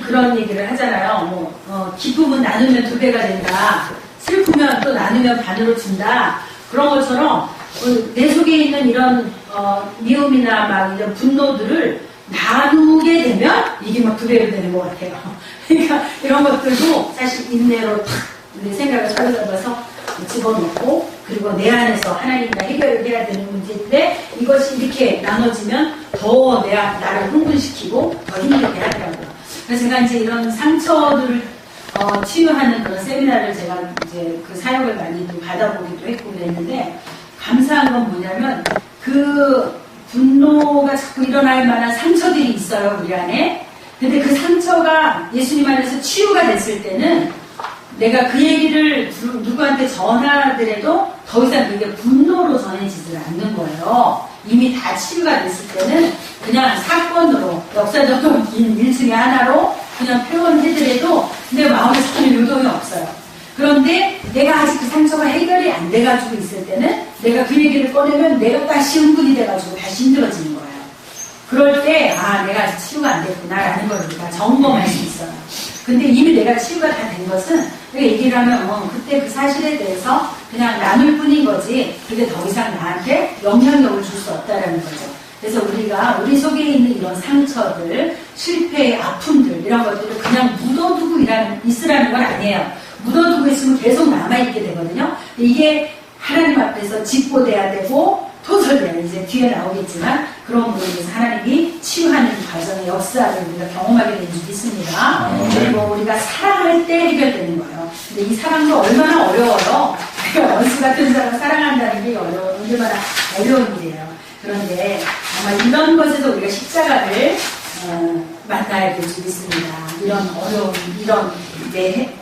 그런 얘기를 하잖아요. 기쁨은 나누면 2배가 된다. 슬프면 또 나누면 반으로 준다. 그런 것처럼 내 속에 있는 이런 미움이나 막 이런 분노들을 나누게 되면 이게 막 2배로 되는 것 같아요. 그러니까 이런 것들도 사실 인내로 탁 내 생각을 사로잡아서 집어넣고 그리고 내 안에서 하나님과 해결을 해야 되는 문제인데 이것이 이렇게 나눠지면 더 나를 흥분시키고 더 힘들게 하더라고요. 그래서 제가 이제 이런 상처들을 치유하는 그런 세미나를 제가 이제 그 사역을 많이 받아보기도 했고 그랬는데 감사한 건 뭐냐면 그 분노가 자꾸 일어날 만한 상처들이 있어요, 우리 안에. 근데 그 상처가 예수님 안에서 치유가 됐을 때는 내가 그 얘기를 누구한테 전하더라도 더 이상 그게 분노로 전해지질 않는 거예요. 이미 다 치유가 됐을 때는 그냥 사건으로, 역사적인 일 중에 하나로 그냥 표현해더라도 내 마음에 전혀 요동이 없어요. 그런데 내가 아직 그 상처가 해결이 안 돼가지고 있을 때는 내가 그 얘기를 꺼내면 내가 다시 흥분이 돼가지고 다시 힘들어지는 거예요. 그럴 때, 내가 아직 치유가 안 됐구나라는 걸 우리가 점검할 수 있어요. 근데 이미 내가 치유가 다 된 것은 내가 얘기를 하면 그때 그 사실에 대해서 그냥 나눌 뿐인 거지 그게 더 이상 나한테 영향력을 줄 수 없다라는 거죠. 그래서 우리가 우리 속에 있는 이런 상처들, 실패의 아픔들 이런 것들을 그냥 묻어두고 있으라는 건 아니에요. 묻어두고 있으면 계속 남아있게 되거든요. 이게 하나님 앞에서 직보돼야 되고 토설돼야 이제 뒤에 나오겠지만 그런 부분에서 하나님이 치유하는 과정의 역사를 우리가 경험하게 된 줄 믿습니다. 그리고 우리가 사랑할 때 해결되는 거예요. 근데 이 사랑도 얼마나 어려워요. 내가 원수 같은 사람을 사랑한다는 게 얼마나 어려운 일이에요. 그런데 정말 이런 것에서 우리가 십자가를 만나야 될 줄 믿습니다. 이런 어려운, 이런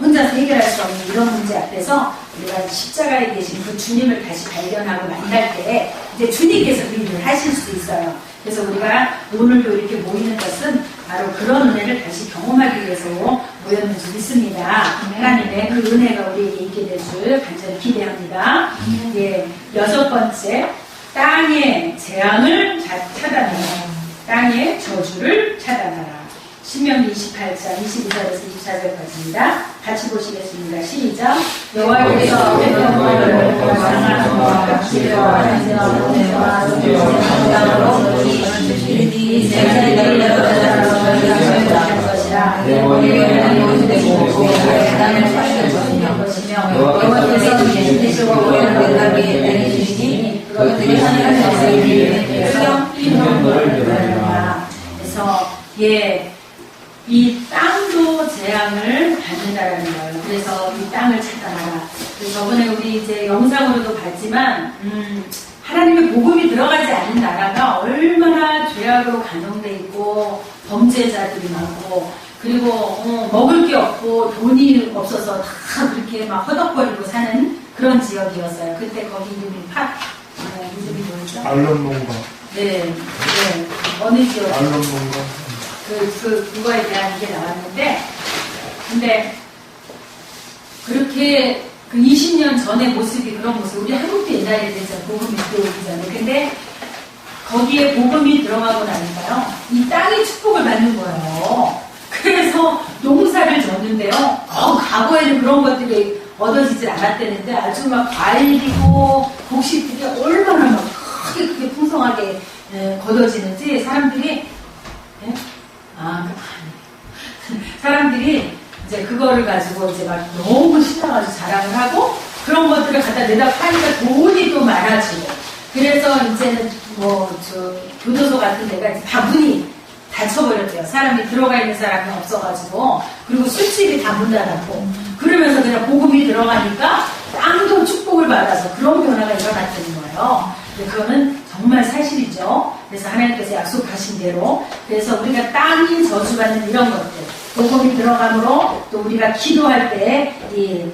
혼자서 해결할 수 없는 이런 문제 앞에서 우리가 십자가에 계신 그 주님을 다시 발견하고 만날 때 이제 주님께서 그 일을 하실 수 있어요. 그래서 우리가 오늘도 이렇게 모이는 것은 바로 그런 은혜를 다시 경험하기 위해서 모였는 줄 믿습니다. 하나님의 그 은혜가 우리에게 있게 될 줄 간절히 기대합니다. 6번째, 땅의 재앙을 차단하라. 땅의 저주를 차단하라. 신명기 28장 22절에서 24절까지입니다. 같이 보시겠습니다. 시작. 여호와께서 백성을 사랑하시고 기대와 은혜와 정당으로 이 세상을 내어달라고 것이라. 우리는 모두되고 우리의 땅을 사시는 것이며 여호와께서 계시되시고 우리는 내가게 땅에 주시니 그것들이 하나님의 역사를 수령 인원을 내어달라. 그래서 이 땅도 재앙을 받는다라는 거예요. 그래서 이 땅을 차단하라. 그래서 저번에 우리 이제 영상으로도 봤지만, 하나님의 복음이 들어가지 않은 나라가 얼마나 죄악으로 간통돼 있고, 범죄자들이 많고, 그리고 먹을 게 없고, 돈이 없어서 다 그렇게 막 허덕거리고 사는 그런 지역이었어요. 그때 거기 이름이 이름이 뭐였죠? 알론몽가. 네. 어느 지역? 알론몽가. 그거에 대한 게 나왔는데, 근데, 그렇게, 20년 전의 모습이 그런 모습, 우리 한국도 옛날에 됐잖아요. 복음이 들어오기 전에. 근데, 거기에 복음이 들어가고 나니까요, 이 땅의 축복을 받는 거예요. 그래서 농사를 졌는데요, 과거에는 그런 것들이 얻어지질 않았다는데, 아주 막 과일이고, 곡식들이 얼마나 막 크게 풍성하게 거둬지는지, 사람들이 이제 그거를 가지고 이제 막 너무 신나가지고 자랑을 하고 그런 것들을 갖다 내다 파니까 돈이 또 많아지고 그래서 이제는 교도소 같은 데가 이제 다 문이 닫혀버렸대요. 사람이 들어가 있는 사람이 없어가지고 그리고 술집이 다 문 닫았고 그러면서 그냥 복음이 들어가니까 땅도 축복을 받아서 그런 변화가 일어났다는 거예요. 근데 그거는 정말 사실이죠. 그래서 하나님께서 약속하신 대로 그래서 우리가 땅이 저주받는 이런 것들 복음이 들어감으로 또 우리가 기도할 때 이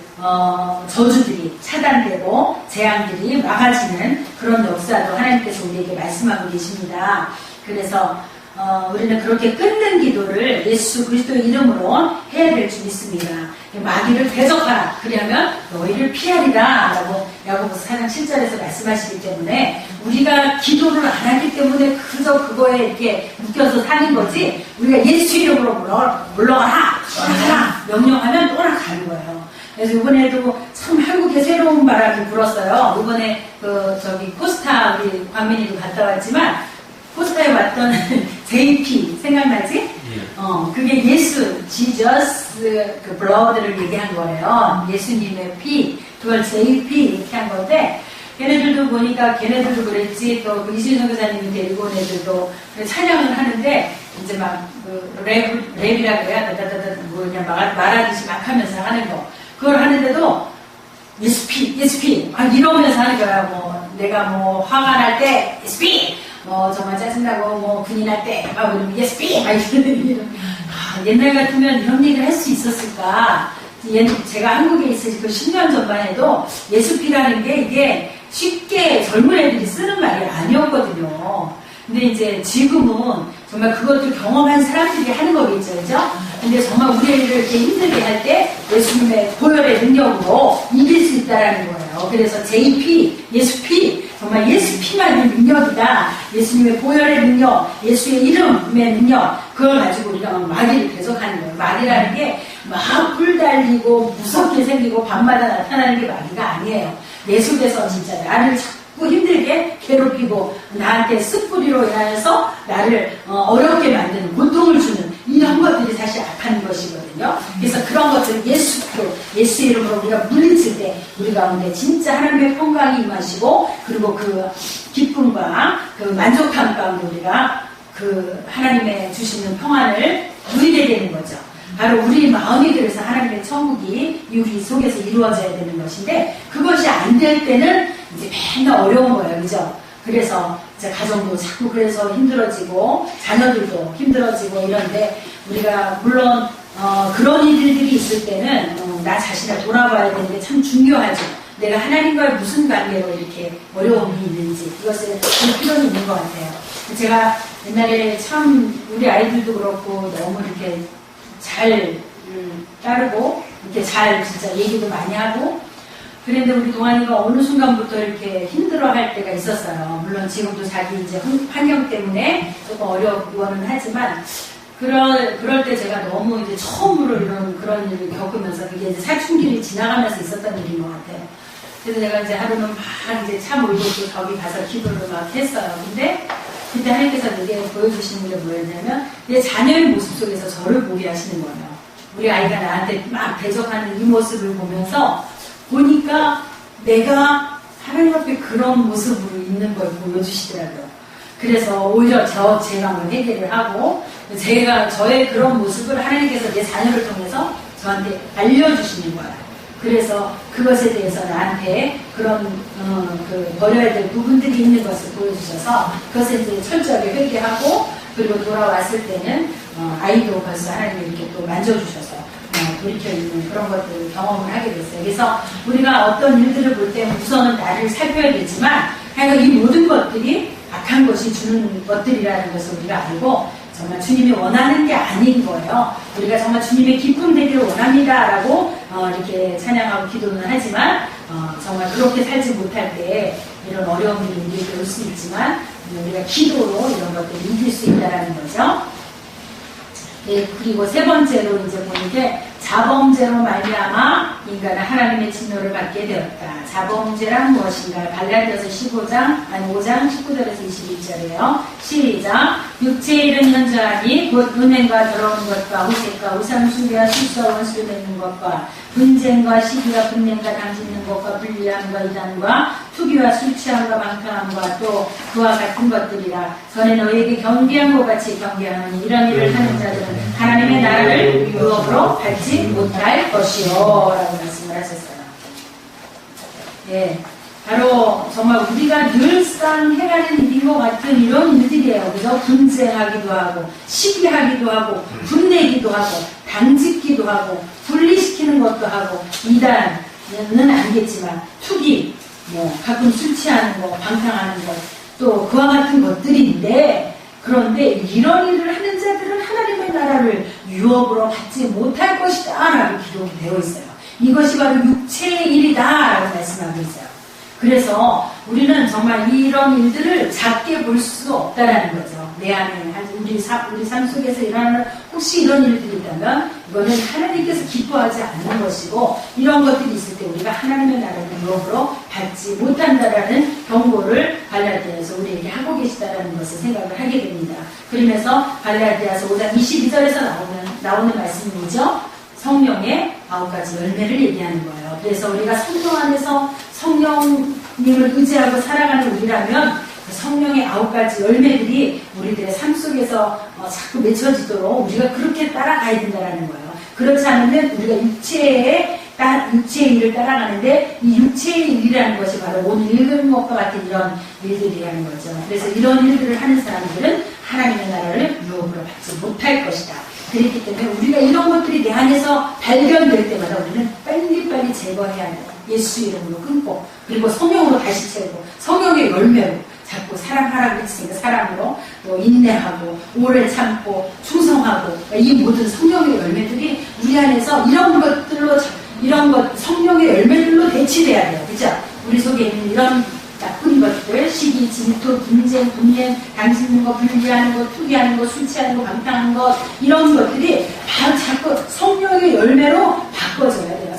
저주들이 차단되고 재앙들이 막아지는 그런 역사도 하나님께서 우리에게 말씀하고 계십니다. 그래서 우리는 그렇게 끊는 기도를 예수 그리스도의 이름으로 해야 될 줄 믿습니다. 마귀를 대적하라. 그리하면 너희를 피하리라. 라고 야고보서 4장 7절에서 말씀하시기 때문에 우리가 기도를 안 하기 때문에 그저 그거에 이렇게 묶여서 사는 거지, 우리가 예수 이름으로 물러가라. 떠나가라. 명령하면 떠나가는 거예요. 그래서 이번에도 참 한국에 새로운 바람이 불었어요. 이번에 코스타 우리 광민이도 갔다 왔지만 코스타에 왔던 JP 생각나지? 그게 예수, Jesus 그 블러드를 얘기한 거예요. 예수님의 피, 그걸 JP 이렇게 한 건데, 걔네들도 보니까 걔네들도 그랬지, 또 이준성 교사님이 데리고 온 애들도 찬양을 하는데, 이제 막 랩이라 그래야 그냥 말하듯이 막 하면서 하는 거. 그걸 하는데도 예수피, 예수피 이러면서 하는 거야. 뭐 내가 뭐 화가 날 때 예수피, 뭐 정말 짜증나고 뭐 분이 날 때 이러면 예수피 이런. 옛날 같으면 이런 얘기를 할 수 있었을까? 제가 한국에 있을 그 10년 전만 해도 예수피라는 게 이게 쉽게 젊은 애들이 쓰는 말이 아니었거든요. 근데 이제 지금은 정말 그것도 경험한 사람들이 하는 거겠죠, 그죠? 근데 정말 우리 애들을 이렇게 힘들게 할 때 예수님의 보혈의 능력으로 이길 수 있다라는 거예요. 그래서 JP, 예수피, 정말 예수피만의 능력이다. 예수님의 보혈의 능력, 예수의 이름의 능력, 그걸 가지고 우리가 마귀를 대적하는 거예요. 마귀라는 게 막 불 달리고 무섭게 생기고 밤마다 나타나는 게 마귀가 아니에요. 내 속에서 진짜 나를 자꾸 힘들게 괴롭히고 나한테 쓱뿌리로 인하여서 나를 어렵게 만드는, 고통을 주는 이런 것들이 사실 악한 것이거든요. 그래서 그런 것들 예수 이름으로 우리가 물리칠 때 우리 가운데 진짜 하나님의 평강이 임하시고, 그리고 그 기쁨과 그 만족함 가운데 우리가 그 하나님의 주시는 평안을 누리게 되는 거죠. 바로 우리 마음이 그래서 하나님의 천국이 우리 속에서 이루어져야 되는 것인데, 그것이 안 될 때는 이제 맨날 어려운 거예요. 그죠? 그래서 이제 가정도 자꾸 그래서 힘들어지고, 자녀들도 힘들어지고 이런데, 우리가 물론, 그런 일들이 있을 때는, 나 자신을 돌아봐야 되는 게 참 중요하죠. 내가 하나님과의 무슨 관계로 이렇게 어려움이 있는지, 그것을 볼 필요는 있는 것 같아요. 제가 옛날에 참, 우리 아이들도 그렇고, 너무 이렇게 잘 따르고 이렇게 잘 진짜 얘기도 많이 하고 그런데 우리 동안이가 어느 순간부터 이렇게 힘들어할 때가 있었어요. 물론 지금도 자기 이제 환경 때문에 조금 어려워는 하지만 그럴 때 제가 너무 이제 처음으로 그런 일을 겪으면서 그게 이제 사춘기를 지나가면서 있었던 일인 것 같아요. 그래서 내가 이제 하루는 막 이제 차 몰고 또 저기 가서 기도를 막 했어요. 근데 그때 하나님께서 내게 보여주시는 게 뭐였냐면 내 자녀의 모습 속에서 저를 보게 하시는 거예요. 우리 아이가 나한테 막 대적하는 이 모습을 보니까 내가 하나님 앞에 그런 모습으로 있는 걸 보여주시더라고요. 그래서 오히려 제가 뭐 회개를 하고 저의 그런 모습을 하나님께서 내 자녀를 통해서 저한테 알려주시는 거예요. 그래서 그것에 대해서 나한테 그런 버려야 될 부분들이 있는 것을 보여주셔서 그것을 이제 철저하게 회개하고, 그리고 돌아왔을 때는 아이도 벌써 하나님이 이렇게 또 만져주셔서 돌이켜 있는 그런 것들을 경험을 하게 됐어요. 그래서 우리가 어떤 일들을 볼 때 우선은 나를 살펴야겠지만, 하여간 이 모든 것들이 악한 것이 주는 것들이라는 것을 우리가 알고 정말 주님이 원하는 게 아닌 거예요. 우리가 정말 주님의 기쁨 되기를 원합니다라고 이렇게 찬양하고 기도는 하지만 정말 그렇게 살지 못할 때 이런 어려움들이 우리에게 올 수 있지만 우리가 기도로 이런 것들을 이길 수 있다는 거죠. 네, 그리고 세 번째로 이제 보는 게 자범죄로 말미암아 인간은 하나님의 진노를 받게 되었다. 자범죄란 무엇인가? 갈라디아서 5장 19절에서 21절이에요. 시작. 육체의 일은 현저하니 곧 은행과 더러운 것과 후색과 우상숭배와 술수와 원수를 맺는 것과 분쟁과 시기와 분냄과 당짓는 것과 불리함과 이단과 투기와 술취함과 방탕함과 또 그와 같은 것들이라. 전에 너희에게 경계한 것 같이 경계하노니 이런 일을 하는 자들은 하나님의 나라를 유업으로 받지 못할 것이요 라고 말씀을 하셨어요. 예, 바로 정말 우리가 늘상 해가는 일인 것 같은 이런 일들이에요. 그죠? 분쟁하기도 하고 시기하기도 하고 분내기도 하고 당짓기도 하고 분리시키는 것도 하고, 이단은 아니겠지만 투기, 뭐 가끔 술 취하는 거, 방탕하는 것, 또 그와 같은 것들인데, 그런데 이런 일을 하는 자들은 하나님의 하나님의 나라를 유업으로 받지 못할 것이다 라고 기록이 되어 있어요. 이것이 바로 육체의 일이다 라고 말씀하고 있어요. 그래서 우리는 정말 이런 일들을 작게 볼 수 없다라는 거죠. 내 안에 우리 삶 속에서 일어나는 혹시 이런 일들이 있다면 이거는 하나님께서 기뻐하지 않는 것이고, 이런 것들이 있을 때 우리가 하나님의 나라를 유업으로 받지 못한다라는 경고를 갈라디아서 우리에게 하고 계시다라는 것을 생각을 하게 됩니다. 그러면서 갈라디아서 5장 22절에서 나오는 말씀이죠. 성령의 9가지 열매를 얘기하는 거예요. 그래서 우리가 성령 안에서 성령님을 의지하고 살아가는 우리라면 그 성령의 9가지 열매들이 우리들의 삶 속에서 자꾸 맺혀지도록 우리가 그렇게 따라가야 된다는 거예요. 그렇지 않으면 우리가 육체의 일을 따라가는데, 이 육체의 일이라는 것이 바로 오늘 읽은 것과 같은 이런 일들이라는 거죠. 그래서 이런 일들을 하는 사람들은 하나님의 나라를 유업으로 받지 못할 것이다. 그렇기 때문에 우리가 이런 것들이 내 안에서 발견될 때마다 우리는 빨리빨리 제거해야 돼요. 예수 이름으로 끊고, 그리고 성령으로 다시 채우고, 성령의 열매로 자꾸 사랑하라고 했으니까 사랑으로, 또 인내하고 오래 참고 충성하고, 이 모든 성령의 열매들이 우리 안에서 이런 것 성령의 열매들로 대치돼야 돼요. 그죠? 우리 속에 있는 이런 나쁜 것들, 시기, 질투, 분쟁, 분냄, 당짓는 거, 분리하는 거, 투기하는 거, 술 취하는 거, 방탕하는 것, 이런 것들이 바로 자꾸 성령의 열매로 바꿔져야 돼요.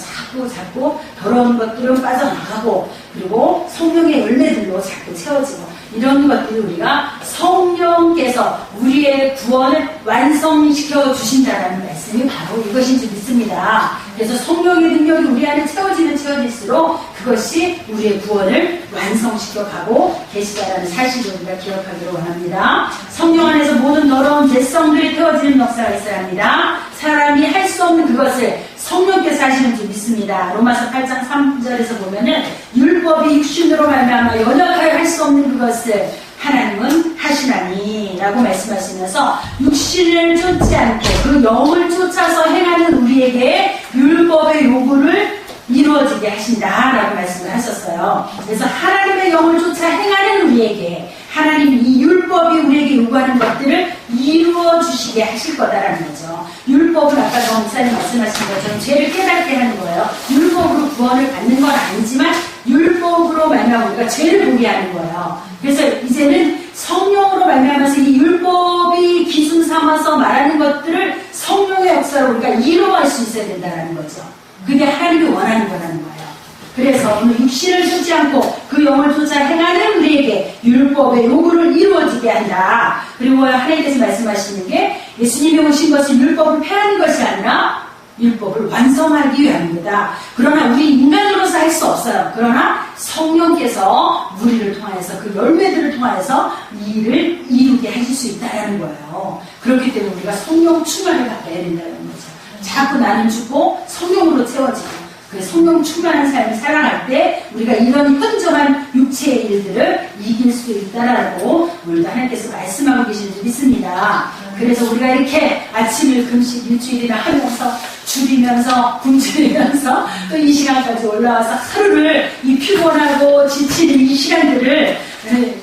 자꾸 더러운 것들은 빠져나가고, 그리고 성령의 열매들로 자꾸 채워지고, 이런 것들을 우리가 성령께서 우리의 구원을 완성시켜 주신다는 말씀이 바로 이것인 줄 믿습니다. 그래서 성령의 능력이 우리 안에 채워질수록 그것이 우리의 구원을 완성시켜 가고 계시다라는 사실을 우리가 기억하기를 원합니다. 성령 안에서 모든 더러운 죄성들이 태워지는 역사가 있어야 합니다. 사람이 할 수 없는 그것을 성령께서 하시는 줄 믿습니다. 로마서 8장 3절에서 보면은 율법이 육신으로 말미암아 연약하여 할 수 없는 그것을 하나님은 하시나니 라고 말씀하시면서, 육신을 쫓지 않게 그 영을 쫓아서 행하는 우리에게 율법의 요구를 이루어지게 하신다라고 말씀을 하셨어요. 그래서 하나님의 영을 쫓아 행하는 우리에게 하나님이 이 율법이 우리에게 요구하는 것들을 이루어 주시게 하실 거다라는 거죠. 율법은 아까 목사님 말씀하신 것처럼 죄를 깨닫게 하는 거예요. 율법으로 구원을 받는 건 아니지만 율법으로 말미암아 우리가 죄를 보게 하는 거예요. 그래서 이제는 성령으로 말미암아서 이 율법이 기준 삼아서 말하는 것들을 성령의 역사로 우리가 이루어갈 수 있어야 된다는 거죠. 그게 하나님이 원하는 거라는 거예요. 그래서 오늘 육신을 쫓지 않고 그 영을 쫓아 행하는 우리에게 율법의 요구를 이루어지게 한다. 그리고 하나님께서 말씀하시는 게, 예수님이 오신 것은 율법을 폐하는 것이 아니라 율법을 완성하기 위함입니다. 그러나 우리 인간으로서 할 수 없어요. 그러나 성령께서 우리를 통해서 그 열매들을 통해서 이 일을 이루게 하실 수 있다는 거예요. 그렇기 때문에 우리가 성령 충만을 받아야 된다는 거죠. 자꾸 나는 죽고 성령으로 채워지고, 그 성령 충만한 삶을 살아갈 때 우리가 이런 현저한 육체의 일들을 이길 수 있다라고 오늘도 하나님께서 말씀하고 계시는 줄 믿습니다. 그래서 우리가 이렇게 아침을 금식 일주일이나 하면서 줄이면서 굶주리면서 또 이 시간까지 올라와서 하루를 이 피곤하고 지치는 이 시간들을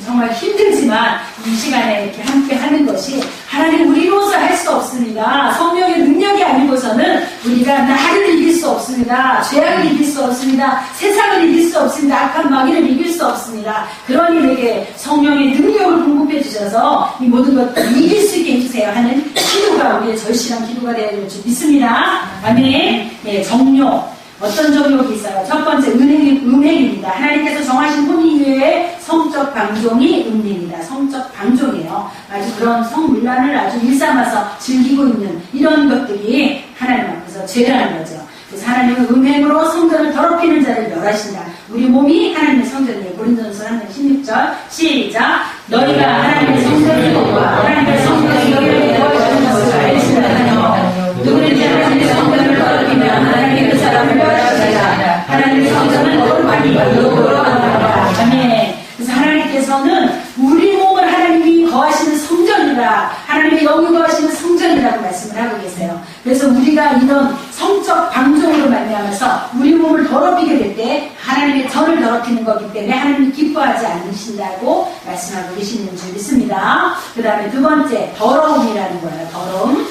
정말 힘들지만 이 시간에 이렇게 함께 하는 것이 하나님 우리로서 할 수 없습니다. 성령의 능력이 아니고서는 우리가 나를 이길 수 없습니다. 죄악을 이길 수 없습니다. 세상을 이길 수 없습니다. 악한 마귀를 이길 수 없습니다. 그러니 내게 성령의 능력을 공급해 주셔서 이 모든 것들을 이길 수 있게 해주세요 하는 기도가 우리의 절실한 기도가 되어야 될 줄 믿습니다. 아멘. 네, 정욕. 어떤 정욕이 있어요? 첫 번째, 음행입니다. 하나님께서 정하신 혼인 이외에 성적 방종이 음행입니다. 성적 방종이에요. 아주 그런 성문란을 아주 일삼아서 즐기고 있는 이런 것들이 하나님 앞에서 죄라는 거죠. 그래서 하나님은 음행으로 성전을 더럽히는 자를 멸하신다. 우리 몸이 하나님의 성전이에요. 고린도전서 3장 16절 시작. 너희가 하나님의 성전이고 하나님의 성전이 너희를 도와주는 것을 알지는 하며 누구든지 하나님의 성전을 더럽히면 하나님이 그 사람을 멸하시리라. 하나님의 성전은 거룩하니 거룩으로 합니다. 아멘. 그래서 하나님께서는 우리 몸을 하나님이 거하시는 성전이라, 하나님의 영이 거하시는 성전이라고 말씀을 하고 계세요. 그래서 우리가 이런 성적 방종으로 말미암아서 우리 몸을 더럽히게 될 때 하나님의 전을 더럽히는 거기 때문에 하나님이 기뻐하지 않으신다고 말씀하고 계시는 줄 믿습니다. 그 다음에 두 번째, 더러움이라는 거예요. 더러움.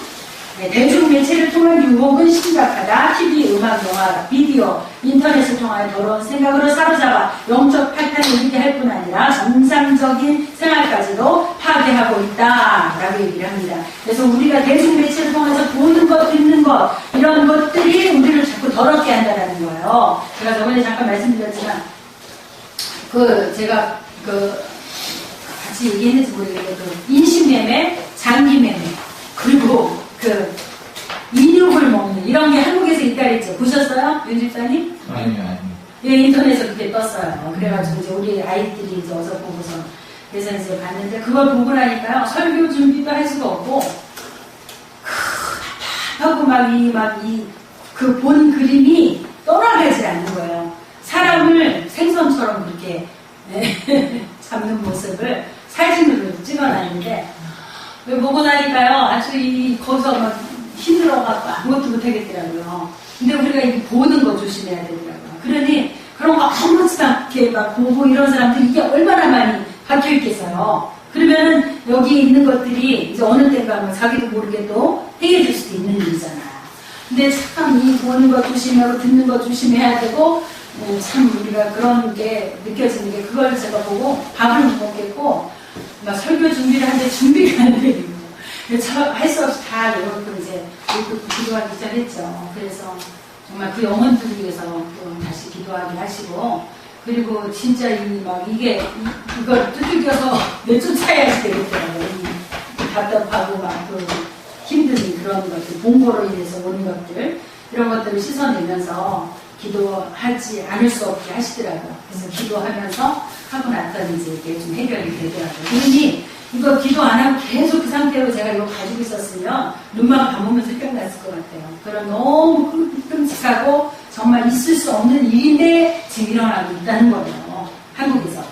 네, 대중매체를 통한 유혹은 심각하다. TV, 음악, 영화, 비디오, 인터넷을 통하여 더러운 생각으로 사로잡아 영적 탈탄을 일으키게 할 뿐 아니라 정상적인 생활까지도 파괴하고 있다 라고 얘기를 합니다. 그래서 우리가 대중매체를 통해서 보는 것, 듣는 것 이런 것들이 우리를 자꾸 더럽게 한다는 거예요. 제가 저번에 잠깐 말씀드렸지만 제가 같이 얘기했는지 모르겠는데 인신매매, 장기매매 그리고 인육을 먹는 이런 게 한국에서 있다랬죠. 보셨어요? 윤 집사님? 아니요. 예, 인터넷에 그게 떴어요. 그래가지고 이제 우리 아이들이 이제 어서 보고서 그래서 이제 봤는데 그걸 보고 나니까요. 설교 준비도 할 수가 없고 하고 그 본 그림이 떠나가지 않는 거예요. 사람을 생선처럼 그렇게 잡는 모습을 사진으로 찍어놨는데 보고 나니까요. 아주 거기서 막 힘들어갖고 아무것도 못하겠더라고요. 근데 우리가 이렇게 보는 거 조심해야 되더라고요. 그러니 그런 거 아무렇지도 않게 막 보고 이런 사람들 이게 얼마나 많이 박혀있겠어요. 그러면은 여기 있는 것들이 이제 어느 때인가 자기도 모르게 또 행해질 수도 있는 일이잖아요. 근데 참 이 보는 거 조심하고 듣는 거 조심해야 되고 참 우리가 그런 게 느껴지는 게 그걸 제가 보고 밥을 못 먹겠고 막 설교 준비를 하는데 준비가 안 되고 할 수 없이 다 이렇게 이제 기도하기 시작했죠. 그래서 정말 그 영혼들을 위해서 또 다시 기도하게 하시고 그리고 진짜 이걸 두들겨서 내쫓아야 되겠더라고요. 답답하고 막 힘든 그런 것들, 봉고로 인해서 오는 것들 이런 것들을 씻어내면서 기도하지 않을 수 없게 하시더라고요. 그래서 기도하면서 하고 났더니 이제 이게 좀 해결이 되더라고요. 그러니 이거 기도 안 하고 계속 그 상태로 제가 이거 가지고 있었으면 눈만 감으면 생각났을 것 같아요. 그런 너무 끔찍하고 정말 있을 수 없는 일인데 지금 일어나고 있다는 거예요. 한국에서.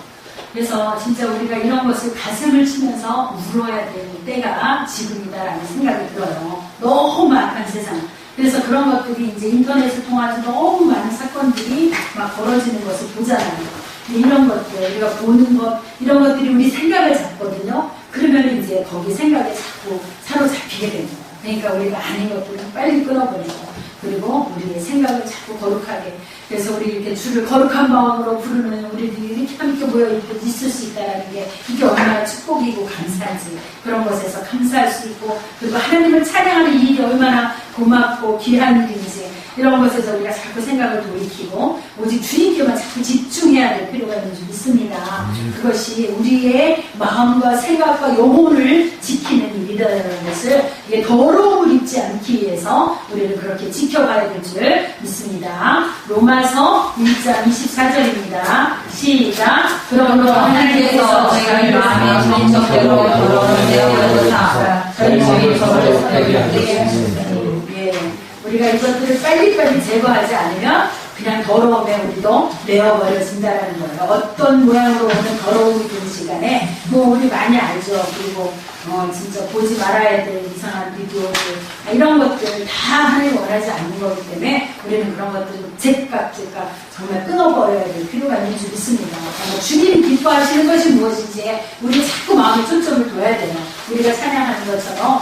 그래서 진짜 우리가 이런 것을 가슴을 치면서 울어야 되는 때가 지금이다라는 생각이 들어요. 너무 악한 세상. 그래서 그런 것들이 이제 인터넷을 통해서 너무 많은 사건들이 막 벌어지는 것을 보잖아요. 이런 것들, 우리가 보는 것, 이런 것들이 우리 생각을 잡거든요. 그러면 이제 거기 생각에 자꾸 사로잡히게 되는 거예요. 그러니까 우리가 아닌 것들을 빨리 끊어버리고, 그리고 우리의 생각을 자꾸 거룩하게. 그래서 우리 이렇게 주를 거룩한 마음으로 부르는 우리들이 이렇게 함께 모여 있을 수 있다는 게 이게 얼마나 축복이고 감사한지 그런 것에서 감사할 수 있고 그리고 하나님을 찬양하는 일이 얼마나 고맙고 귀한 일인지 이런 것에서 우리가 자꾸 생각을 돌이키고 오직 주님께만 자꾸 집중해야 될 필요가 있는 줄 믿습니다. 그것이 우리의 마음과 생각과 영혼을 지키는 일이라는 것을 이게 더러움을 입지 않기 위해서 우리는 그렇게 지켜가야 될 줄 믿습니다. 로마서 1장 24절입니다. 시작. 그러므로 하나님께서 저희를 마음의 정성대로 더러움을 내어버리사 저희 저를 되게 하셨으니 우리가 이것들을 빨리빨리 제거하지 않으면 그냥 더러움에 우리도 내어버려진다는 거예요. 어떤 모양으로 오는 더러움이든지 간에 우리 많이 알죠. 그리고 진짜 보지 말아야 될 이상한 비디오들 이런 것들 다 하나님 원하지 않는 거기 때문에 우리는 그런 것들을 제값 정말 끊어버려야 될 필요가 있는 줄 믿습니다. 주님이 기뻐하시는 것이 무엇인지 우리 자꾸 마음에 초점을 둬야 돼요. 우리가 찬양하는 것처럼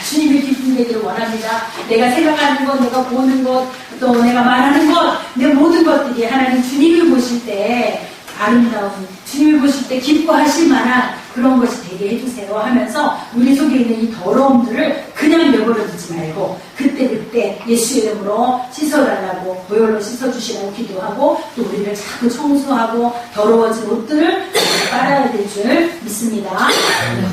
주님이 기쁨 되기를 원합니다. 내가 생각하는 것, 내가 보는 것, 또 내가 말하는 것, 내 모든 것들이 하나님 주님을 보실 때 아름다운, 주님을 보실 때 기뻐하실 만한 그런 것이 되게 해주세요 하면서 우리 속에 있는 이 더러움들을 그냥 내버려 두지 말고 그때 예수 이름으로 씻어달라고 보혈로 씻어주시라고 기도하고 또 우리를 자꾸 청소하고 더러워진 옷들을 빨아야 될 줄 믿습니다.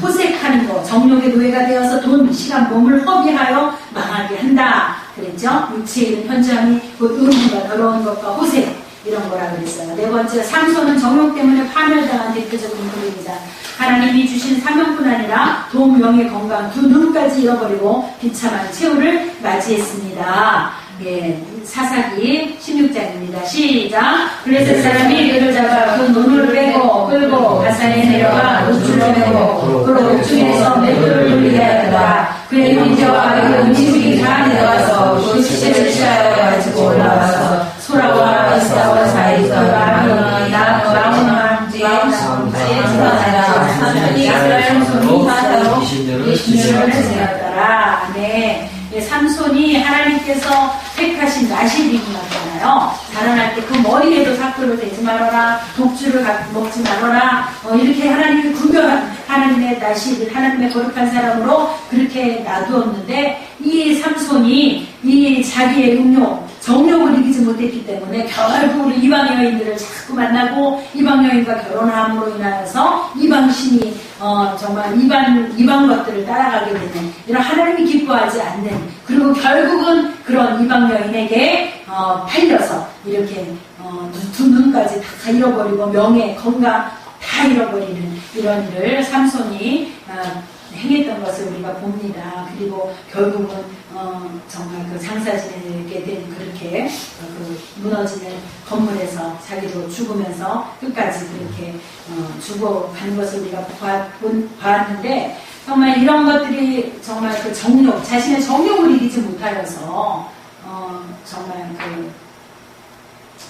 호색하는 거, 정욕의 노예가 되어서 돈, 시간, 몸을 허비하여 망하게 한다 그랬죠? 육체에 있는 현장이 곧 의문과 더러운 것과 호색 이런 거라 그랬어요. 네 번째, 삼손은 정욕 때문에 파멸당한 대표적인 인물입니다. 하나님이 주신 사명뿐 아니라 돈, 명예, 건강 두 눈까지 잃어버리고 비참한 최후를 맞이했습니다. 예, 사사기 16장입니다. 시작. 블레셋 사람이 그를 잡아 그 눈을 빼고 끌고 가산에 내려가 노출을 메고 그 옥중에서 맷돌을 돌리게 하였다. 그의 형제와 그 음식이 다 내려와서 그 시체를 취하여 가지고 올라와서 소라와 이스라와 사이에서 마음은 마음한지 삼손이 이스라엘 손이 하나로 20년을 지났더라. 네. 삼손이 하나님께서 택하신 나시린이었잖아요. 자라날 때 그 머리에도 삭도를 대지 말아라, 독주를 먹지 말아라, 이렇게 하나님이 구별한 하나님의 나시린, 하나님의 거룩한 사람으로 그렇게 놔두었는데, 이 삼손이 이 자기의 정욕을 이기지 못했기 때문에 결국 이방 여인들을 자꾸 만나고 이방 여인과 결혼함으로 인하여서 이방신이 정말 이방 것들을 따라가게 되는 이런 하나님이 기뻐하지 않는, 그리고 결국은 그런 이방 여인에게 팔려서 이렇게 두 눈까지 다 잃어버리고 명예, 건강 다 잃어버리는 이런 일을 삼손이 행했던 것을 우리가 봅니다. 그리고 결국은 정말 그 장사 지내게 된 그렇게 그 무너지는 건물에서 자기도 죽으면서 끝까지 그렇게 죽어가는 것을 우리가 봤는데, 정말 이런 것들이 정말 그 정욕, 자신의 정욕을 이기지 못하여서 정말 그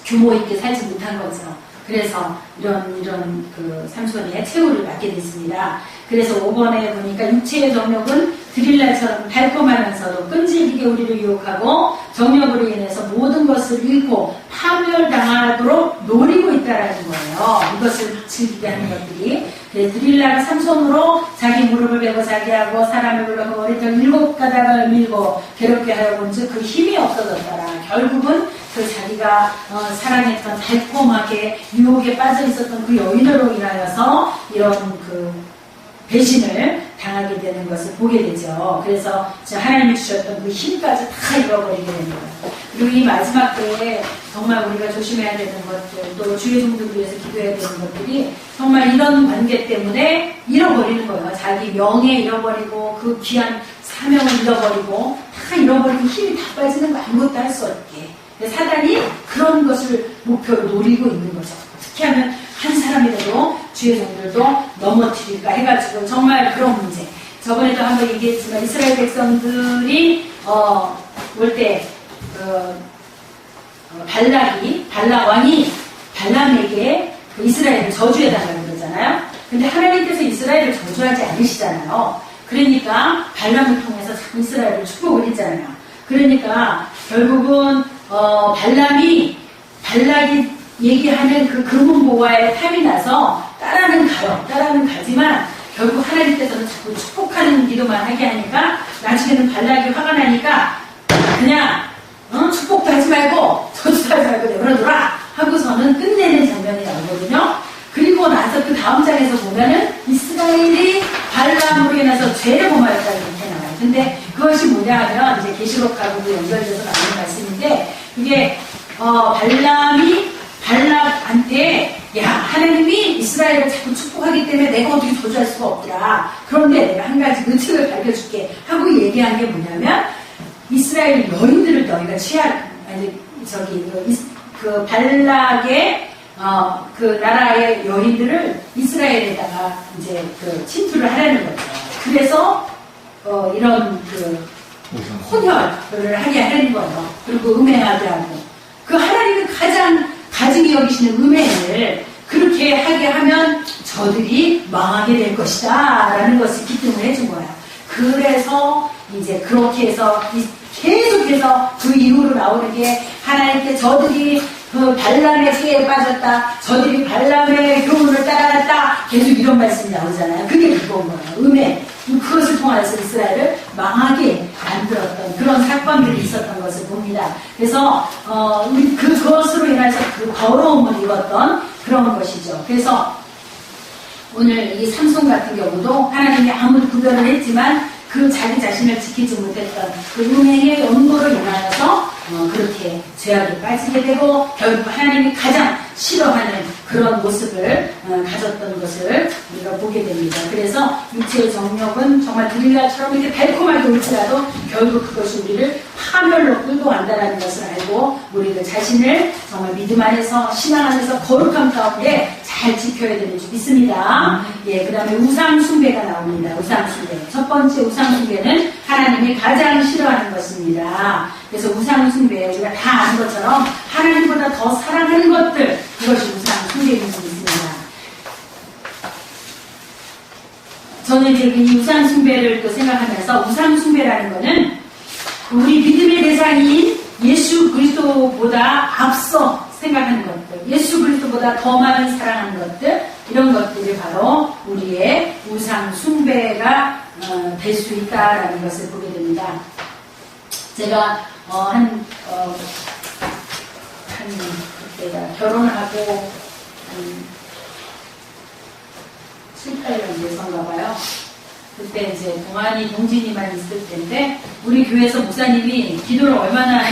규모 있게 살지 못한 거죠. 그래서 이런 그 삼손의 최후를 맞게 됐습니다. 그래서 5번에 보니까 육체의 정욕은 드릴날처럼 달콤하면서도 끈질기게 우리를 유혹하고 정욕으로 인해서 모든 것을 잃고 파멸당하도록 노리고 있다라는 거예요. 이것을 즐기게 하는 것들이. 드릴라가 삼손으로 자기 무릎을 베고 자기하고 사람을 불러서 머리털 7가닥을 밀고 괴롭게 하여본즉 그 힘이 없어졌더라. 결국은 그 자기가 사랑했던 달콤하게 유혹에 빠져 있었던 그 여인으로 인하여서 이런 그 배신을 당하게 되는 것을 보게 되죠. 그래서 하나님이 주셨던 그 힘까지 다 잃어버리게 되는 거예요. 그리고 이 마지막 때에 정말 우리가 조심해야 되는 것들, 또 주의 종들을 위해서 기도해야 되는 것들이 정말 이런 관계 때문에 잃어버리는 거예요. 자기 명예 잃어버리고 그 귀한 사명을 잃어버리고 다 잃어버리고 힘이 다 빠지는 거, 아무것도 할 수 없게. 사단이 그런 것을 목표로 노리고 있는 거죠. 어떻게 하면 한 사람이라도 주의 종들도 넘어뜨릴까 해가지고 정말 그런 문제. 저번에도 한번 얘기했지만 이스라엘 백성들이 올 때 발락 왕이 발람에게 그 이스라엘을 저주해달라고 그러잖아요. 근데 하나님께서 이스라엘을 저주하지 않으시잖아요. 그러니까 발람을 통해서 자꾸 이스라엘을 축복을 했잖아요. 그러니까 결국은 발락이 얘기하는 그 금은보화에 탐이 나서 따라는 가지만 결국 하나님께서는 자꾸 축복하는 기도만 하게 하니까 나중에는 발락이 화가 나니까 그냥 축복도 하지 말고 저주도 하지 말고 내버려둬라 하고서는 끝내는 장면이 나오거든요. 그리고 나서 그 다음 장에서 보면은 이스라엘이 발람으로 인해서 죄를 범하였다 이렇게 나와요. 근데 그것이 뭐냐 하면 이제 계시록하고도 연결돼서 나오는 말씀인데, 이게 발람이 발락한테 야, 하나님이 이스라엘을 자꾸 축복하기 때문에 내가 어떻게 저주할 수가 없더라. 그런데 내가 한 가지 은칙을 밝혀줄게 하고 얘기한 게 뭐냐면, 이스라엘 여인들을 너희가 그 발락의 그 나라의 여인들을 이스라엘에다가 이제 그 침투를 하려는 거죠. 그래서 이런 그 혼혈을 하게 하는 거예요. 그리고 음행하게 하고, 그 하나님이 가장 가증히 여기시는 음행을 그렇게 하게 하면 저들이 망하게 될 것이다 라는 것을 기쁨을 해준 거예요. 그래서 이제 그렇게 해서 계속해서 그 이후로 나오는 게 하나님께 저들이 그 발람의 죄에 빠졌다, 저들이 발람의 교훈을 따라갔다, 계속 이런 말씀이 나오잖아요. 그게 그건 거예요. 음행. 그것을 통해서 이스라엘을 망하게 만들었던 그런 사건들이 있었던 것을 봅니다. 그래서 그것으로 인해서 그 더러움을 입었던 그런 것이죠. 그래서 오늘 이 삼손 같은 경우도 하나님이 아무리 구별을 했지만 그 자기 자신을 지키지 못했던 그 음행의 연고로 인하여서 그렇게 죄악에 빠지게 되고 결국 하나님이 가장 싫어하는 그런 모습을 가졌던 것을 우리가 보게 됩니다. 그래서 육체의 정욕은 정말 드릴라처럼 이렇게 달콤하게 올지라도 결국 그것이 우리를 파멸로 끌고 간다는 것을 알고 우리들 자신을 정말 믿음 안에서 신앙 안에서 거룩함 가운데 잘 지켜야 되는 줄 믿습니다. 예, 그 다음에 우상 숭배가 나옵니다. 우상 숭배. 첫 번째 우상 숭배는 하나님이 가장 싫어하는 것입니다. 그래서 우상 숭배, 우리가 다 아는 것처럼 하나님보다 더 사랑하는 것들, 그것이 우상 숭배인 줄 믿습니다. 저는 이제 이 우상 숭배를 또 생각하면서 우상 숭배라는 거는 우리 믿음의 대상인 예수 그리스도보다 앞서 생각하는 것들, 예수 그리스도보다 더 많은 사랑하는 것들, 이런 것들이 바로 우리의 우상 숭배가 될 수 있다라는 것을 보게 됩니다. 제가 그때가 결혼하고 7, 8년 돼서인가 봐요. 그때 이제 동진이만 있을 텐데, 우리 교회에서 목사님이 기도를 얼마나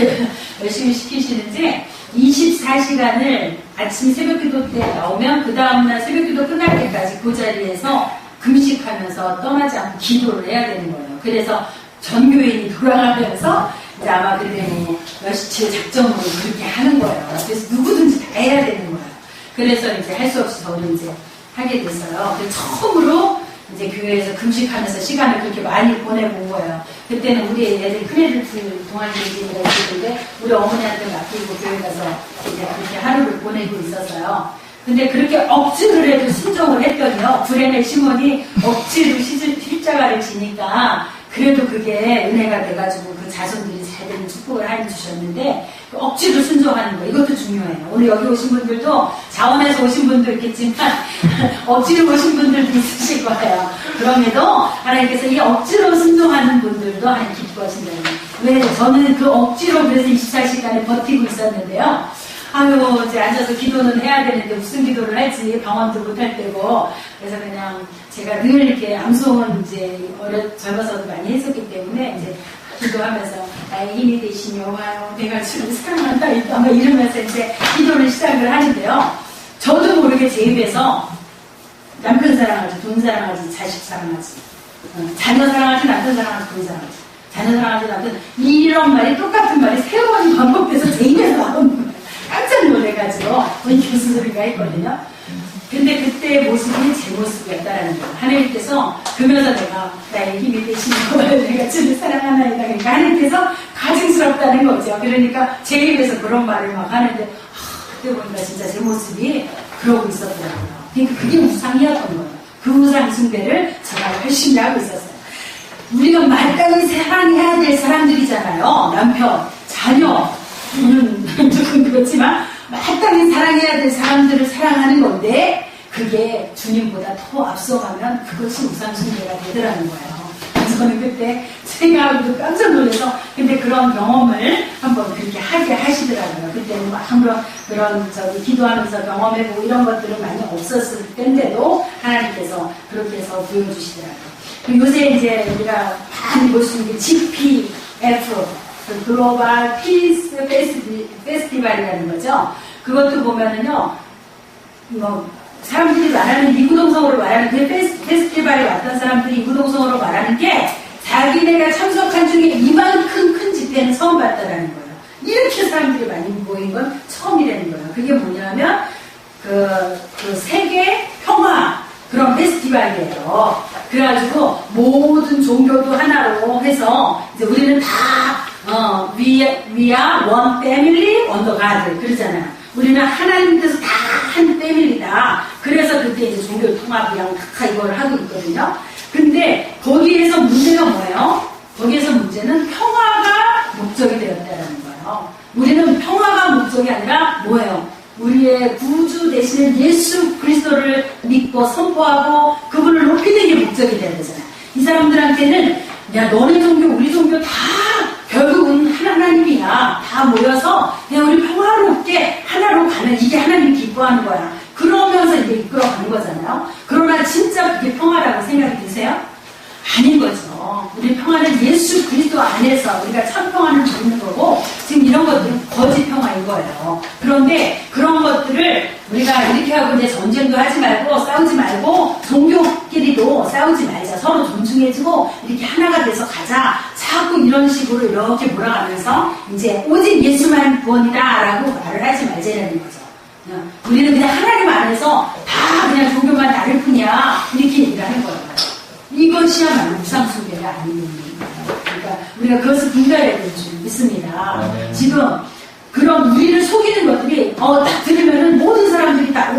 열심히 시키시는지, 24시간을 아침 새벽 기도 때 나오면 그 다음날 새벽 기도 끝날 때까지 그 자리에서 금식하면서 떠나지 않고 기도를 해야 되는 거예요. 그래서 전 교인이 돌아가면서 이제 아마 그때 뭐 몇시치의 작정으로 그렇게 하는 거예요. 그래서 누구든지 다 해야 되는 거예요. 그래서 이제 할 수 없이 저는 이제 하게 됐어요. 그래서 처음으로 이제 교회에서 금식하면서 시간을 그렇게 많이 보내본 거예요. 그때는 우리 애들 큰애들 동아리가 있었는데 우리 어머니한테 맡기고 교회 가서 이제 그렇게 하루를 보내고 있었어요. 근데 그렇게 억지를 해도 순종을 했더니요, 구레네 시몬이 억지로 십자가를 지니까 그래도 그게 은혜가 돼가지고 그 자손들이 잘 되는 축복을 하여 주셨는데, 억지로 순종하는 거, 이것도 중요해요. 오늘 여기 오신 분들도 자원에서 오신 분도 있겠지만 억지로 오신 분들도 있으실 거예요. 그럼에도 하나님께서 이 억지로 순종하는 분들도 하나님 기뻐하신다는 거예요. 왜? 저는 그 억지로 그래서 24시간에 버티고 있었는데요. 아유, 이제 앉아서 기도는 해야 되는데 무슨 기도를 할지 방언도 못할 때고, 그래서 그냥 제가 늘 이렇게 암송은 이제 젊어서도 많이 했었기 때문에 이제 기도하면서 나의 힘이 되신 여호와여, 내가 주를 사랑한다 뭐 이러면서 이제 기도를 시작을 하는데요. 저도 모르게 제 입에서 남편 사랑하지, 돈 사랑하지, 자식 사랑하지, 자녀 사랑하지, 남편 사랑하지, 돈 사랑하지, 자녀 사랑하지, 남편, 이런 말이 똑같은 말이 세 번 반복돼서 제 입에서 나오는 거예요. 깜짝 놀래가지고 우리 교수들이가 했거든요. 근데 그때의 모습이 제 모습이었다라는 거예요. 하나님께서 그러면서 내가 나의 힘이 되시는 거예요. 내가 주를 사랑하나이다. 그러니까 하나님께서 가증스럽다는 거죠. 그러니까 제 입에서 그런 말을 막 하는데, 그때 보니까 진짜 제 모습이 그러고 있었더라고요. 그러니까 그게 우상이었던 거예요. 그 우상 숭배를 제가 열심히 하고 있었어요. 우리가 마땅히 사랑해야 될 사람들이잖아요. 남편, 자녀, 조금 그렇지만 마땅히 사랑해야 될 사람들을 사랑하는 건데, 그게 주님보다 더 앞서가면 그것이 우상숭배가 되더라는 거예요. 저는 그때 생각하고도 깜짝 놀라서, 근데 그런 경험을 한번 그렇게 하게 하시더라고요. 그때는 막 그런 기도하면서 경험해보고 이런 것들은 많이 없었을 때인데도 하나님께서 그렇게 해서 보여주시더라고요. 요새 이제 우리가 많이 볼 수 있는 게 GPF, 글로벌 피스 페스티벌이라는 거죠. 그것도 보면은요, 뭐 사람들이 말하는 이구동성으로 말하는 그 페스티벌에 왔던 사람들이 이구동성으로 말하는 게, 자기네가 참석한 중에 이만큼 큰 집회는 처음 봤다라는 거예요. 이렇게 사람들이 많이 모인 건 처음이라는 거예요. 그게 뭐냐면 그 세계 평화 그런 페스티벌이에요. 그래가지고 모든 종교도 하나로 해서 이제 우리는 다 we are one family under God 그러잖아요. 우리는 하나님께서 다 한 패밀리다. 그래서 그때 이제 종교 통합이랑 다 이걸 하고 있거든요. 근데 거기에서 문제가 뭐예요? 거기에서 문제는 평화가 목적이 되었다는 거예요. 우리는 평화가 목적이 아니라 뭐예요? 우리의 구주 되시는 예수 그리스도를 믿고 선포하고 그분을 높이는 게 목적이 되어야 되잖아요. 이 사람들한테는 야, 너네 종교 우리 종교 다 결국은 하나님이야. 다 모여서 그냥 우리 평화롭게 하나로 가는, 이게 하나님이 기뻐하는 거야. 그러면서 이제 이끌어가는 거잖아요. 그러나 진짜 그게 평화라고 생각이 드세요? 아닌 거죠. 우리 평화는 예수 그리스도 안에서 우리가 참 평화를 누리는 거고, 지금 이런 것들은 거짓 평화인 거예요. 그런데 그런 것들을 우리가 이렇게 하고 이제 전쟁도 하지 말고 싸우지 말고 종교끼리도 싸우지 말자. 서로 존중해주고 이렇게 하나가 돼서 가자. 자꾸 이런 식으로 이렇게 몰아가면서 이제 오직 예수만 구원이다라고 말을 하지 말자라는 거죠. 우리는 그냥 하나님 안에서 다 그냥 종교만 다를 뿐이야. 이렇게 얘기를 하는 거예요. 이것이야말로 우상숭배가 아닙니다. 그러니까 우리가 그것을 분별해야 될 줄 믿습니다. 지금 그런 우리를 속이는 것들이 딱 들으면은 모든 사람들이 다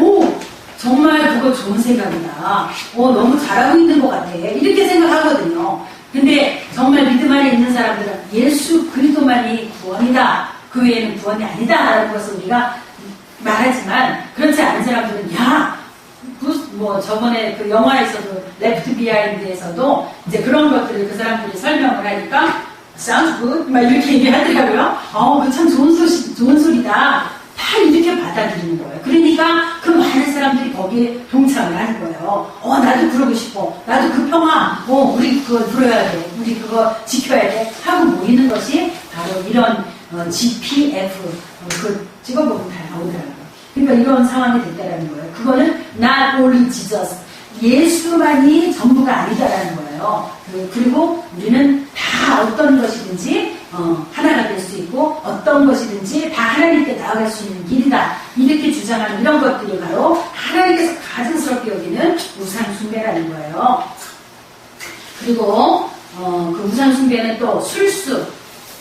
정말 그거 좋은 생각이다. 너무 잘하고 있는 것 같아. 이렇게 생각하거든요. 근데 정말 믿음 안에 있는 사람들은 예수 그리스도만이 구원이다. 그 외에는 구원이 아니다. 라는 것을 우리가 말하지만 그렇지 않은 사람들은 뭐 저번에 그 영화에서도 레프트 비하인드에서도 이제 그런 것들을 그 사람들이 설명을 하니까 sounds good 막 이렇게 얘기하더라고요. 그 참 좋은 소리다. 다 이렇게 받아들이는 거예요. 그러니까 그 많은 사람들이 거기에 동참을 하는 거예요. 나도 그러고 싶어. 나도 그 평화, 우리 그거 누려야 돼. 우리 그거 지켜야 돼. 하고 모이는 것이 바로 이런 GPF, 그 찍어보면 다 나오더라고요. 그러니까 이런 상황이 됐다라는 거예요. 그거는 not only Jesus, 예수만이 전부가 아니다라는 거예요. 그리고 우리는 다 어떤 것이든지 하나가 될 수 있고 어떤 것이든지 다 하나님께 나아갈 수 있는 길이다. 이렇게 주장하는 이런 것들이 바로 하나님께서 가증스럽게 여기는 우상 숭배라는 거예요. 그리고 그 우상 숭배는 또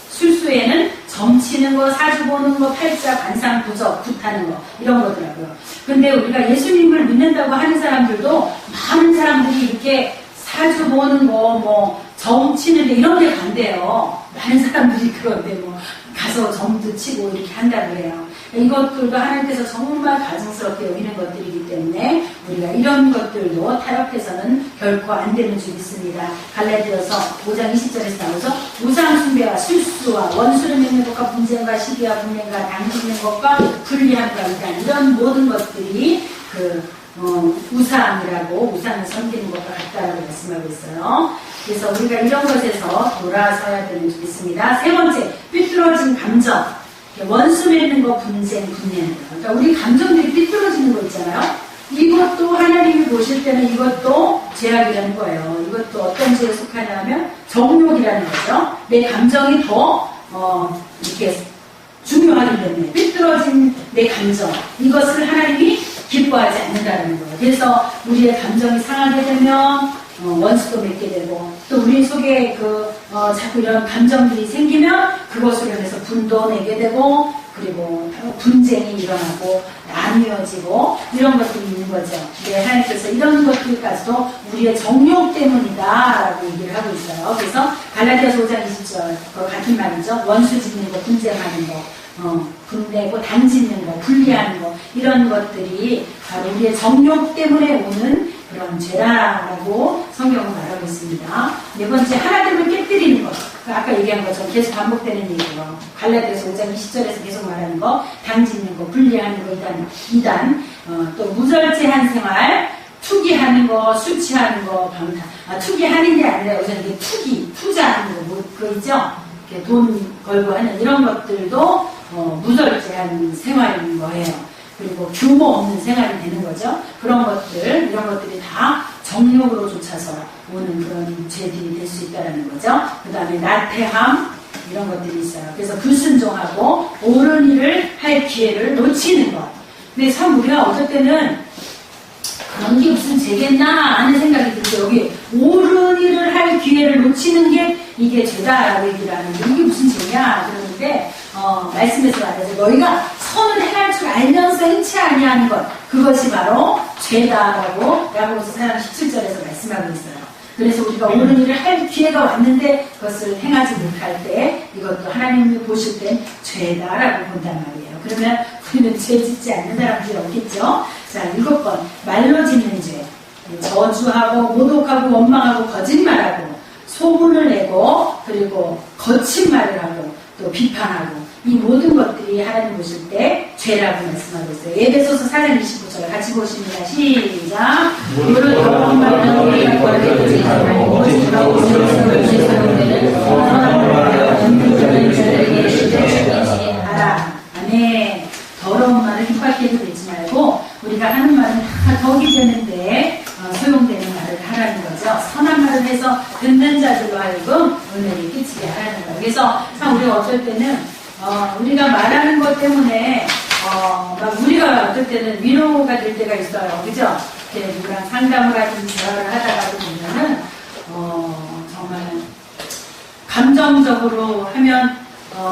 술수에는 점치는 거, 사주 보는 거, 팔자, 관상, 부적, 굿하는 거 이런 거더라고요. 근데 우리가 예수님을 믿는다고 하는 사람들도 많은 사람들이 이렇게 사주 보는 거, 뭐 점치는 데 이런 데 간대요. 많은 사람들이 그런데 뭐 가서 점도 치고 이렇게 한다고 해요. 이것들도 하나님께서 정말 가증스럽게 여기는 것들이기 때문에 우리가 이런 것들도 타협해서는 결코 안 되는 줄 믿습니다. 갈라디아서 5장 20절에서 나오죠. 우상 숭배와 술수와 원수를 맺는 것과 분쟁과 시기와 분쟁과 당짓는 것과 불리함과 이런 모든 것들이 우상이라고 우상을 섬기는 것과 같다라고 말씀하고 있어요. 그래서 우리가 이런 것에서 돌아서야 되는 줄 믿습니다. 세 번째, 삐뚤어진 감정. 원수 맺는 거, 분쟁, 분열. 그러니까 우리 감정들이 삐뚤어지는 거 있잖아요. 이것도 하나님이 보실 때는 이것도 죄악이라는 거예요. 이것도 어떤 죄에 속하냐 하면 정욕이라는 거죠. 내 감정이 더 이렇게 중요하기 때문에 삐뚤어진 내 감정, 이것을 하나님이 기뻐하지 않는다는 거예요. 그래서 우리의 감정이 상하게 되면 원수도 맺게 되고, 또 우리 속에 자꾸 이런 감정들이 생기면 그것으로 인해서 분도 내게 되고, 그리고 분쟁이 일어나고 나뉘어지고 이런 것들이 있는 거죠. 네, 하나님께서 이런 것들까지도 우리의 정욕 때문이다라고 얘기를 하고 있어요. 그래서 갈라디아서 5장 20절 같은 말이죠. 원수 짓는 거, 분쟁하는 거, 분내고 당짓는 거, 분리하는 거, 이런 것들이 바로 우리의 정욕 때문에 오는 그런 죄라고 성경은 말하고 있습니다. 네 번째, 하나님을 깨뜨리는 것. 아까 얘기한 것처럼 계속 반복되는 얘기예요. 갈라디아서 5장 20절에서 계속 말하는 거, 당짓는 거, 분리하는 거, 이단, 또 무절제한 생활, 투기하는 거, 술 취하는 거, 방탕. 투기하는 게 아니라 여기서 이게 투자하는 거, 그거 있죠? 이렇게 돈 걸고 하는 이런 것들도 무절제한 생활인 거예요. 그리고 규모 없는 생활이 되는 거죠. 그런 것들, 이런 것들이 다 정욕으로 쫓아서 오는 그런 죄들이 될 수 있다는 거죠. 그 다음에 나태함, 이런 것들이 있어요. 그래서 불순종하고 옳은 일을 할 기회를 놓치는 것. 근데 참 우리가 어떨 때는 그런 게 무슨 죄겠나 하는 생각이 들죠. 여기 옳은 일을 할 기회를 놓치는 게 이게 죄다라고 얘기를 하는데 이게 무슨 죄냐 그러는데 말씀에서 말하죠. 너희가 선을 행할 줄 알면서 행치 아니하는 것, 그것이 바로 죄다라고 야고보서 4장 17절에서 말씀하고 있어요. 그래서 우리가 옳은 일을 할 기회가 왔는데 그것을 행하지 못할 때 이것도 하나님이 보실 땐 죄다라고 본단 말이에요. 그러면 우리는 죄 짓지 않는 사람들이 없겠죠. 자, 7번 말로 짓는 죄, 저주하고 모독하고 원망하고 거짓말하고 소문을 내고 그리고 거친 말을 하고 또 비판하고 이 모든 것들이 하나님 보실 때 죄라고 말씀하고 있어요. 에베소서 4장 29절 같이 보십니다. 시작. 무릇 더러운 말은 우리가 거듭되지 말고 오직 돌아오고 하라. 아멘. 더러운 말을 힙박해도 되지 말고 우리가 하는 말은 다 덕이 되는데 소용되는 말을 하라는 거죠. 선한 말을 해서 듣는 자들로 하여금 은혜를 끼치게 하라는 거예요. 그래서 참 우리가 어떨 때는 우리가 말하는 것 때문에 막 우리가 어떨 때는 위로가 될 때가 있어요. 그죠? 이렇게 누구랑 상담을 하든지 대화를 하다가도 보면은 정말 감정적으로 하면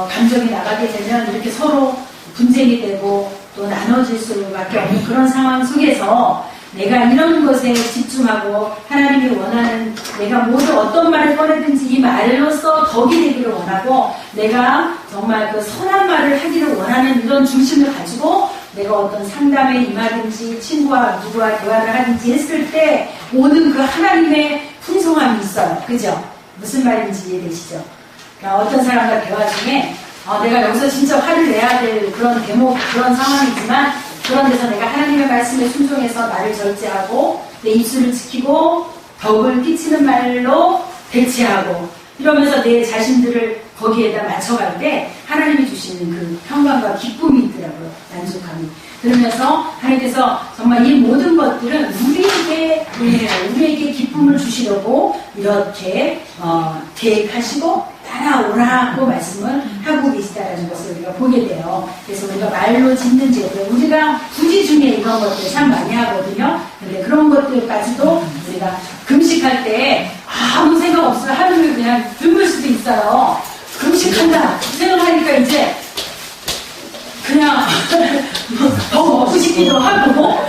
감정이 나가게 되면 이렇게 서로 분쟁이 되고 또 나눠질 수밖에 없는 그런 상황 속에서 내가 이런 것에 집중하고 하나님이 원하는 내가 모두 어떤 말을 꺼내든지 이 말로써 덕이 되기를 원하고 내가 정말 그 선한 말을 하기를 원하는 이런 중심을 가지고 내가 어떤 상담에 임하든지 친구와 누구와 대화를 하든지 했을 때 모든 그 하나님의 풍성함이 있어요. 그죠? 무슨 말인지 이해되시죠? 그러니까 어떤 사람과 대화 중에 내가 여기서 진짜 화를 내야 될 그런 대목, 그런 상황이지만 그런 데서 내가 하나님의 말씀에 순종해서 나를 절제하고 내 입술을 지키고 덕을 끼치는 말로 대치하고 이러면서 내 자신들을 거기에다 맞춰갈 때 하나님이 주시는 그 평강과 기쁨이 있더라고요. 만족함이. 그러면서 하나님께서 정말 이 모든 것들은 우리에게 기쁨을 주시려고 이렇게 계획하시고 따라오라고 말씀을 하고 계시다라는 것을 우리가 보게 돼요. 그래서 우리가 말로 짓는 죄들, 우리가 부지 중에 이런 것들 참 많이 하거든요. 근데 그런 것들까지도 우리가 금식할 때 아무 생각 없으면 하루를 그냥 굶을 수도 있어요. 금식한다 생각하니까 이제 그냥 더 먹고 싶기도 하고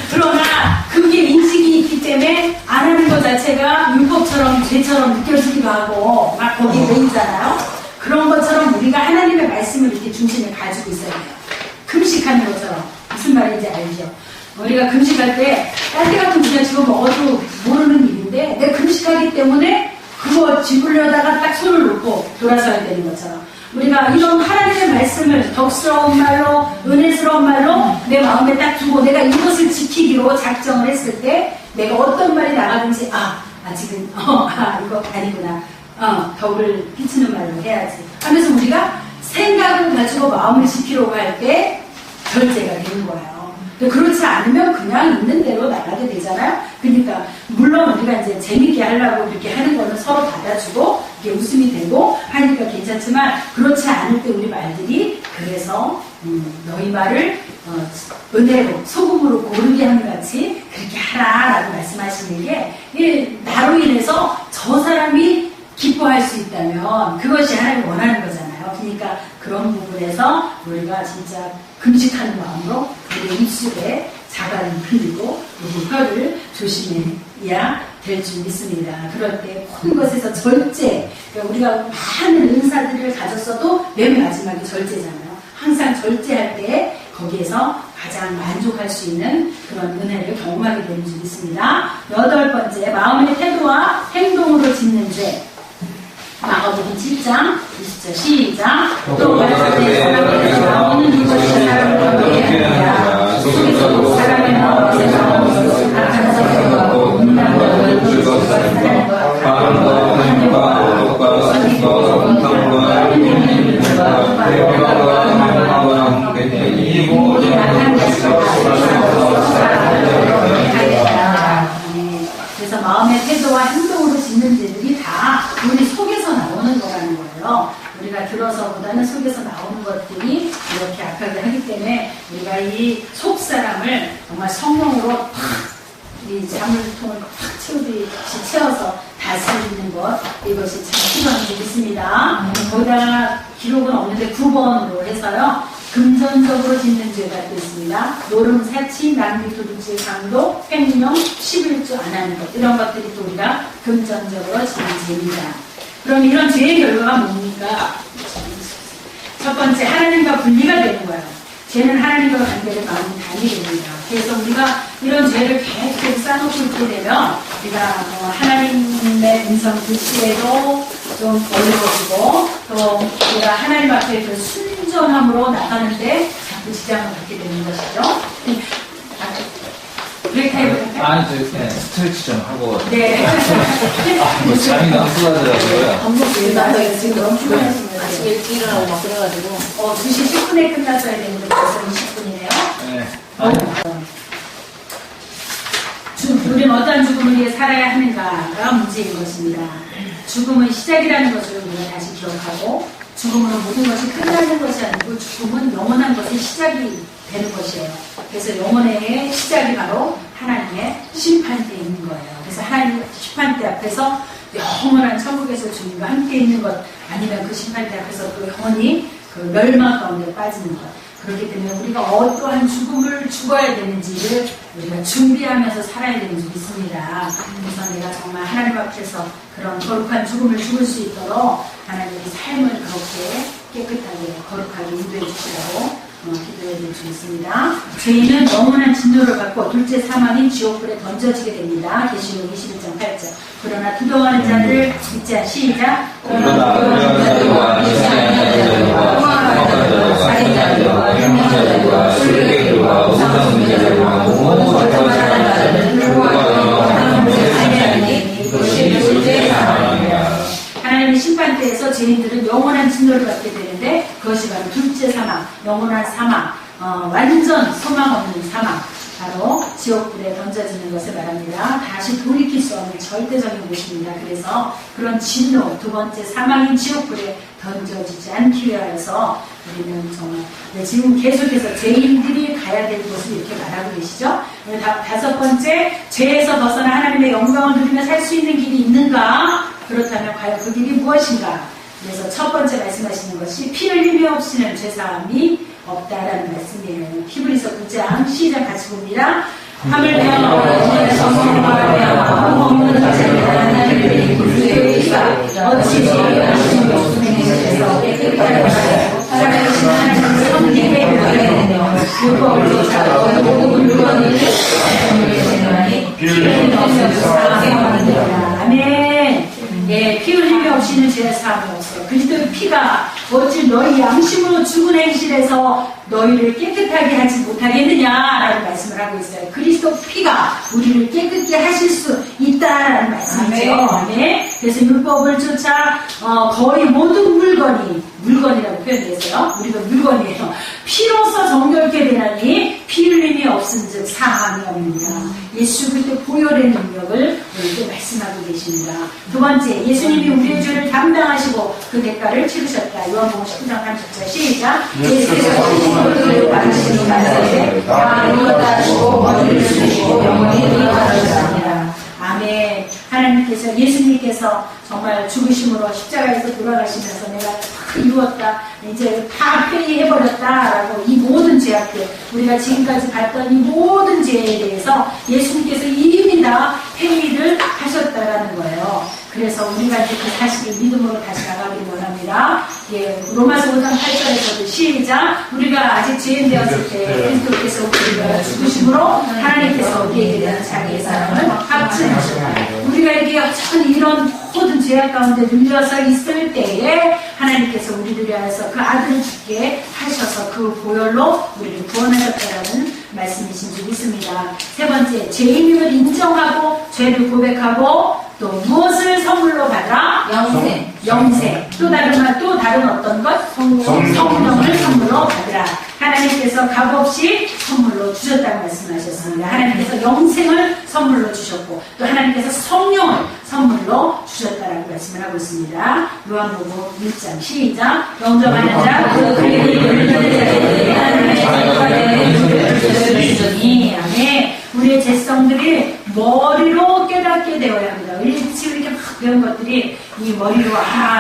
그러나 그게 인식이 있기 때문에 안 하는 것 자체가 율법처럼 죄처럼 느껴지기도 하고 막 거기에 보이잖아요. 그런 것처럼 우리가 하나님의 말씀을 이렇게 중심에 가지고 있어야 돼요. 금식하는 것처럼 무슨 말인지 알죠? 우리가 금식할 때 딴 데 같은 그냥 집어 먹어도 모르는 일인데 내가 금식하기 때문에 그거 집으려다가 딱 손을 놓고 돌아서야 되는 것처럼 우리가 이런 하나님의 말씀을 덕스러운 말로 은혜스러운 말로 내 마음에 딱 두고 내가 이것을 지키기로 작정을 했을 때 내가 어떤 말이 나가든지 아직은 이거 아니구나 덕을 끼치는 말로 해야지 하면서 우리가 생각을 가지고 마음을 지키려고 할 때 절제가 되는 거예요. 그렇지 않으면 그냥 있는 대로 나가게 되잖아요. 그러니까 물론 우리가 이제 재밌게 하려고 이렇게 하는 거는 서로 받아주고 이게 웃음이 되고 하니까 괜찮지만 그렇지 않을 때 우리 말들이 그래서 너희 말을 은혜로 소금으로 고르게 하는 같이 그렇게 하라라고 말씀하시는 게 나로 인해서 저 사람이 기뻐할 수 있다면 그것이 하나님이 원하는 거잖아요. 그러니까 그런 부분에서 우리가 진짜 금식하는 마음으로 우리 입술에 자갈을 흘리고 우리 혀를 조심해야 될 줄 믿습니다. 그럴 때 모든 것에서 절제, 그러니까 우리가 많은 은사들을 가졌어도 맨 마지막에 절제잖아요. 항상 절제할 때 거기에서 가장 만족할 수 있는 그런 은혜를 경험하게 되는 줄 믿습니다. 8번째, 마음의 태도와 행동으로 짓는 죄. 마가복음 7장 20절 시작. 또 말씀에 사람에서 오는 이것이 사람을 하게 하리라. 속에서 사람의 마음에서 악한 생각과 음란과 즐거움과 마음과 행동과 도덕과 선과 은탐과 윤리와 대화와 말과 함께 이 모든 것을 그래서 마음의 태도와 행동으로 짓는 죄들이 다 우리 속에서 나오는 거라는 거예요. 우리가 들어서보다는 속에서 나오는 것들이 이렇게 악하게 하기 때문에 우리가 이 속사람을 정말 성령으로 이 자물통을 팍 채워서 다스리는 것, 이것이 참 필요한 게 있습니다. 거기다 기록은 없는데 9번으로 해서요. 금전적으로 짓는 죄가 또 있습니다. 노름, 사치, 낭비, 도둑질, 강도, 횡령, 11조 안 하는 것, 이런 것들이 또 우리가 금전적으로 짓는 죄입니다. 그럼 이런 죄의 결과가 뭡니까? 첫 번째, 하나님과 분리가 되는 거예요. 죄는 하나님과 관계를 마음이 단이 됩니다. 그래서 우리가 이런 죄를 계속 쌓아놓고 있게 되면 우리가 하나님의 음성 듣기에도 좀 어려워지고 또 우리가 하나님 앞에 그 순전함으로 나가는데 자꾸 지장을 받게 되는 것이죠. 브레이크 해볼까요? 아니, 저 스트레치 좀 하고. 네. 잠이 너무 쏟아져가지고요. 나도 지금 너무 피곤하시네요. 아침에 일찍 일어나고 막 그래가지고 2시 10분에 끝났어야 되는데 벌써 20분이네요. 네. 우리는 어떠한 죽음을 위해 살아야 하는가가 문제인 것입니다. 죽음은 시작이라는 것을 우리가 다시 기억하고 죽음으로 모든 것이 끝나는 것이 아니고 죽음은 영원한 것의 시작이 되는 것이에요. 그래서 영원의 시작이 바로 하나님의 심판대에 있는 거예요. 그래서 하나님의 심판대 앞에서 영원한 천국에서 주님과 함께 있는 것 아니면 그 심판대 앞에서 또 영원히 그 멸망 가운데 빠지는 것. 그렇기 때문에 우리가 어떠한 죽음을 죽어야 되는지를 우리가 준비하면서 살아야 되는지 믿습니다. 그래서 내가 정말 하나님 앞에서 그런 거룩한 죽음을 죽을 수 있도록 하나님의 삶을 그렇게 깨끗하게 거룩하게 인도해 주시라고 기도해 드릴 수 있습니다. 죄인은 영원한 진노를 받고 둘째 사망인 지옥불에 던져지게 됩니다. 계시록 21장 8절. 그러나 두려워하는 자들을 믿자. 시작. 그러나 두려워하는 자들과 살인자들과 살인자들과 행명자들과 술객들과 우상숭배자들과 모든 어떤 사람들은 둘째 사망이라. 하나님의 심판대에서 죄인들은 영원한 진노를 받게 되는데 그것이 바로 둘째 사망, 영원한 사망, 완전 소망 없는 사망, 바로 지옥불에 던져지는 것을 말합니다. 다시 돌이킬 수 없는 절대적인 곳입니다. 그래서 그런 진노, 두 번째 사망인 지옥불에 던져지지 않기 위하여서 우리는 정말 지금 계속해서 죄인들이 가야 될 곳을 이렇게 말하고 계시죠. 다섯 번째, 죄에서 벗어나 하나님의 영광을 누리며 살 수 있는 길이 있는가? 그렇다면 과연 그 길이 무엇인가? 그래서 첫 번째 말씀하시는 것이 피 흘림이 없이는 죄사함이 없다라는 말씀이에요. 히브리서 9장 시작 같이 봅니다. 함을 베어 성령과 베어 없는 자체가 하나님의 구주의가 어찌 하나님의 없음에서 깨끗하게 하여 살아계신 하나님의 성령에 구하되며 율법으로 자고 모든 물건을 하나니 피 흘림이 없이는 사함이 없느니라. 아멘. 예, 피 흘림이 없이는 죄 사함이 없어요. 그리스도의 피가 어찌 너희 양심으로 죽은 행실에서 너희를 깨끗하게 하지 못하겠느냐라는 말씀을 하고 있어요. 그리스도 피가 우리를 깨끗게 하실 수 있다라는 말씀이죠. 아멘. 그래서 율법을 쫓아 거의 모든 물건이라고 표현했어요. 우리가 물건이에요. 피로써 정결케 되나니 피 흘림이 없은즉 사함이 없느니라. 예수 그리스도 보혈의 능력을 우리에게 말씀하고 계십니다. 두 번째, 예수님이 우리의 죄를 담당하시고 그 대가를 치르셨다. 요한복음 19장 30절 시작. 예수께서 우리를 받으시는 말씀에 다 이루었다시고 어디를 주시고 영원히 이루어가셨습니다. 아멘. 하나님께서 예수님께서 정말 죽으심으로 십자가에서 돌아가시면서 내가 다 이루었다, 이제 다 회의해버렸다라고 이 모든 죄악들, 우리가 지금까지 봤던 이 모든 죄에 대해서 예수님께서 이미 다 회의를 하셨다라는 거예요. 그래서 우리가 이제 그 사실을 믿음으로 다시 나가기를 원합니다. 예, 로마서 5장 8절에서도 시작. 우리가 아직 죄인 되었을 때 그리스도께서 우리가 죽으심으로 하나님께서 우리에게 대한 자기의 사랑을 합증하셨다. 우리가 이렇게 여전히 이런 모든 죄악 가운데 눌려서 있을 때에 하나님께서 우리들을 위하여서 그 아들을 죽게 하셔서 그 보혈로 우리를 구원하셨다라는 말씀이신 줄 믿습니다. 세 번째, 죄인임을 인정하고 죄를 고백하고 또 무엇을 선물로 받아? 영생. 또 다른 어떤 것? 성령을 선물로 받으라. 하나님께서 값없이 선물로 주셨다고 말씀하셨습니다. 하나님께서 영생을 선물로 주셨고 또 하나님께서 성령을 선물로 주셨다라고 말씀을 하고 있습니다. 요한복음 1장 시작. 영접하는 자 아멘. 우리의 죄성들이 머리로 깨닫게 되어야 합니다. 지금 이렇게 막 배운 것들이 이 머리로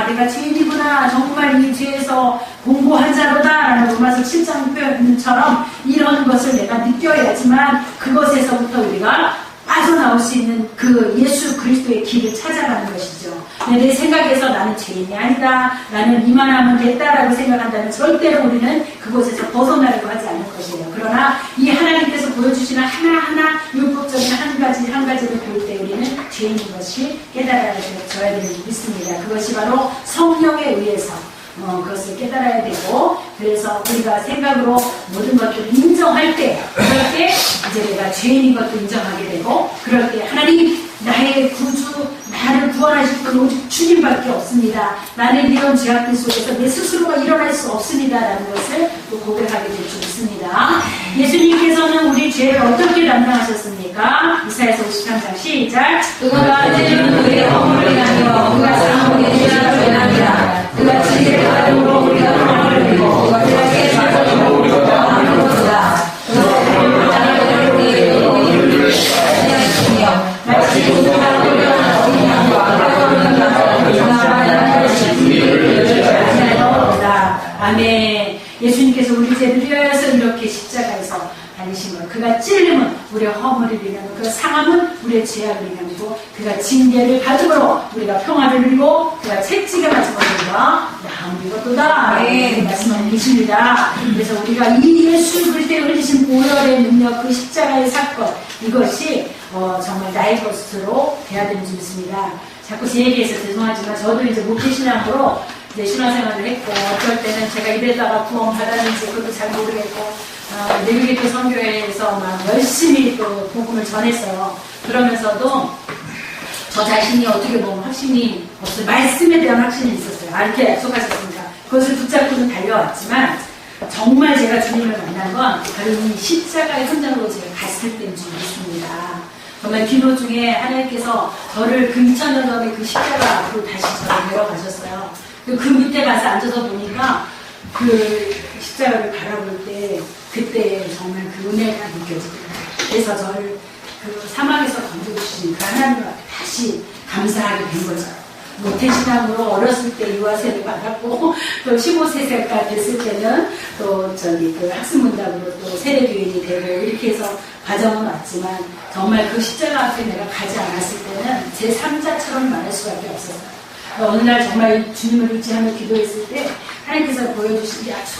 내가 죄인이구나, 정말 이 죄에서 공부한 자로다라는 로마서 7장 표현처럼 이런 것을 내가 느껴야지만 그것에서부터 우리가 빠져나올 수 있는 그 예수 그리스도의 길을 찾아가는 것이죠. 내 생각에서 나는 죄인이 아니다, 나는 이만하면 됐다라고 생각한다면 절대로 우리는 그곳에서 벗어나려고 하지 않을 것이에요. 그러나 이 하나님께서 보여주시는 하나하나 율법적인 한 가지를 볼 때 우리는 죄인인 것이 깨달아져야 되는 줄 믿습니다. 그것이 바로 성령에 의해서 그것을 깨달아야 되고, 그래서 우리가 생각으로 모든 것들을 인정할 때, 그럴 때 이제 내가 죄인인 것도 인정하게 되고, 그럴 때 하나님, 나의 구주, 나를 구원하실 분 오직 주님밖에 없습니다. 나는 이런 죄악들 속에서 내 스스로가 일어날 수 없습니다라는 것을 또 고백하게 될 줄 믿습니다. 예수님께서는 우리 죄를 어떻게 담당하셨습니까? 이사야서 53장 시작. 그가 죄는 우리의 허물을 인하여 그가 상하게 죄를 전합니다. 그가 지혜를 가지고 우리가 평안을 누리고 그가 죄악의 자손으로 우리가 평안을 누리다. 그가 나를 우리에게 우리를 사랑하시며 마치 우리가 우리가 어린 양과 어린 양과 우리를 하시는 우리를 하시는 아멘. 예수님께서 우리 죄를 위하여서 이렇게 십자가에서 달리신 것. 그가 찔림은 우리의 허물을 위하고 그가 상함은 우리의 죄악을 위하고 그가 징계를 받음으로 우리가 평화를 누리고 그가 채찍에 맞은 것들과 나은 이것도다. 네. 말씀하고 계십니다. 그래서 우리가 이 예수 그리스도의 흘리신 보혈의 능력 그 십자가의 사건 이것이 정말 나의 것으로 돼야 되는 줄 믿습니다. 자꾸 제 얘기해서 죄송하지만 저도 이제 목회신앙으로 이제 신화생활을 했고 어쩔 때는 제가 입에다가 구원 받았는지 그것도 잘 모르겠고 내국의 또 선교회에서 막 열심히 또 복음을 전했어요. 그러면서도 저 자신이 어떻게 보면 확신이 없어요. 말씀에 대한 확신이 있었어요. 이렇게 약속하셨으니까 그것을 붙잡고는 달려왔지만 정말 제가 주님을 만난 건 바로 이 십자가의 현장으로 제가 갔을 때인 줄 믿습니다. 정말 기도 중에 하나님께서 저를 그 2000년 전에 그 십자가 앞으로 다시 저를 데려가셨어요. 그 밑에 가서 앉아서 보니까 그 십자가를 바라볼 때 그때 정말 그 은혜가 느껴지더라고요. 그래서 저를 그 사막에서 건져주신 그 하나님 앞에 다시 감사하게 된 거죠. 모태신앙으로 어렸을 때 유아세를 받았고 또 15세가 됐을 때는 또 그 학습문답으로 또 세례교인이 되고 이렇게 해서 과정은 왔지만 정말 그 십자가 앞에 내가 가지 않았을 때는 제 3자처럼 말할 수밖에 없었어요. 어느 날 정말 주님을 의지하며 기도했을 때 하나님께서 보여주신 게 아주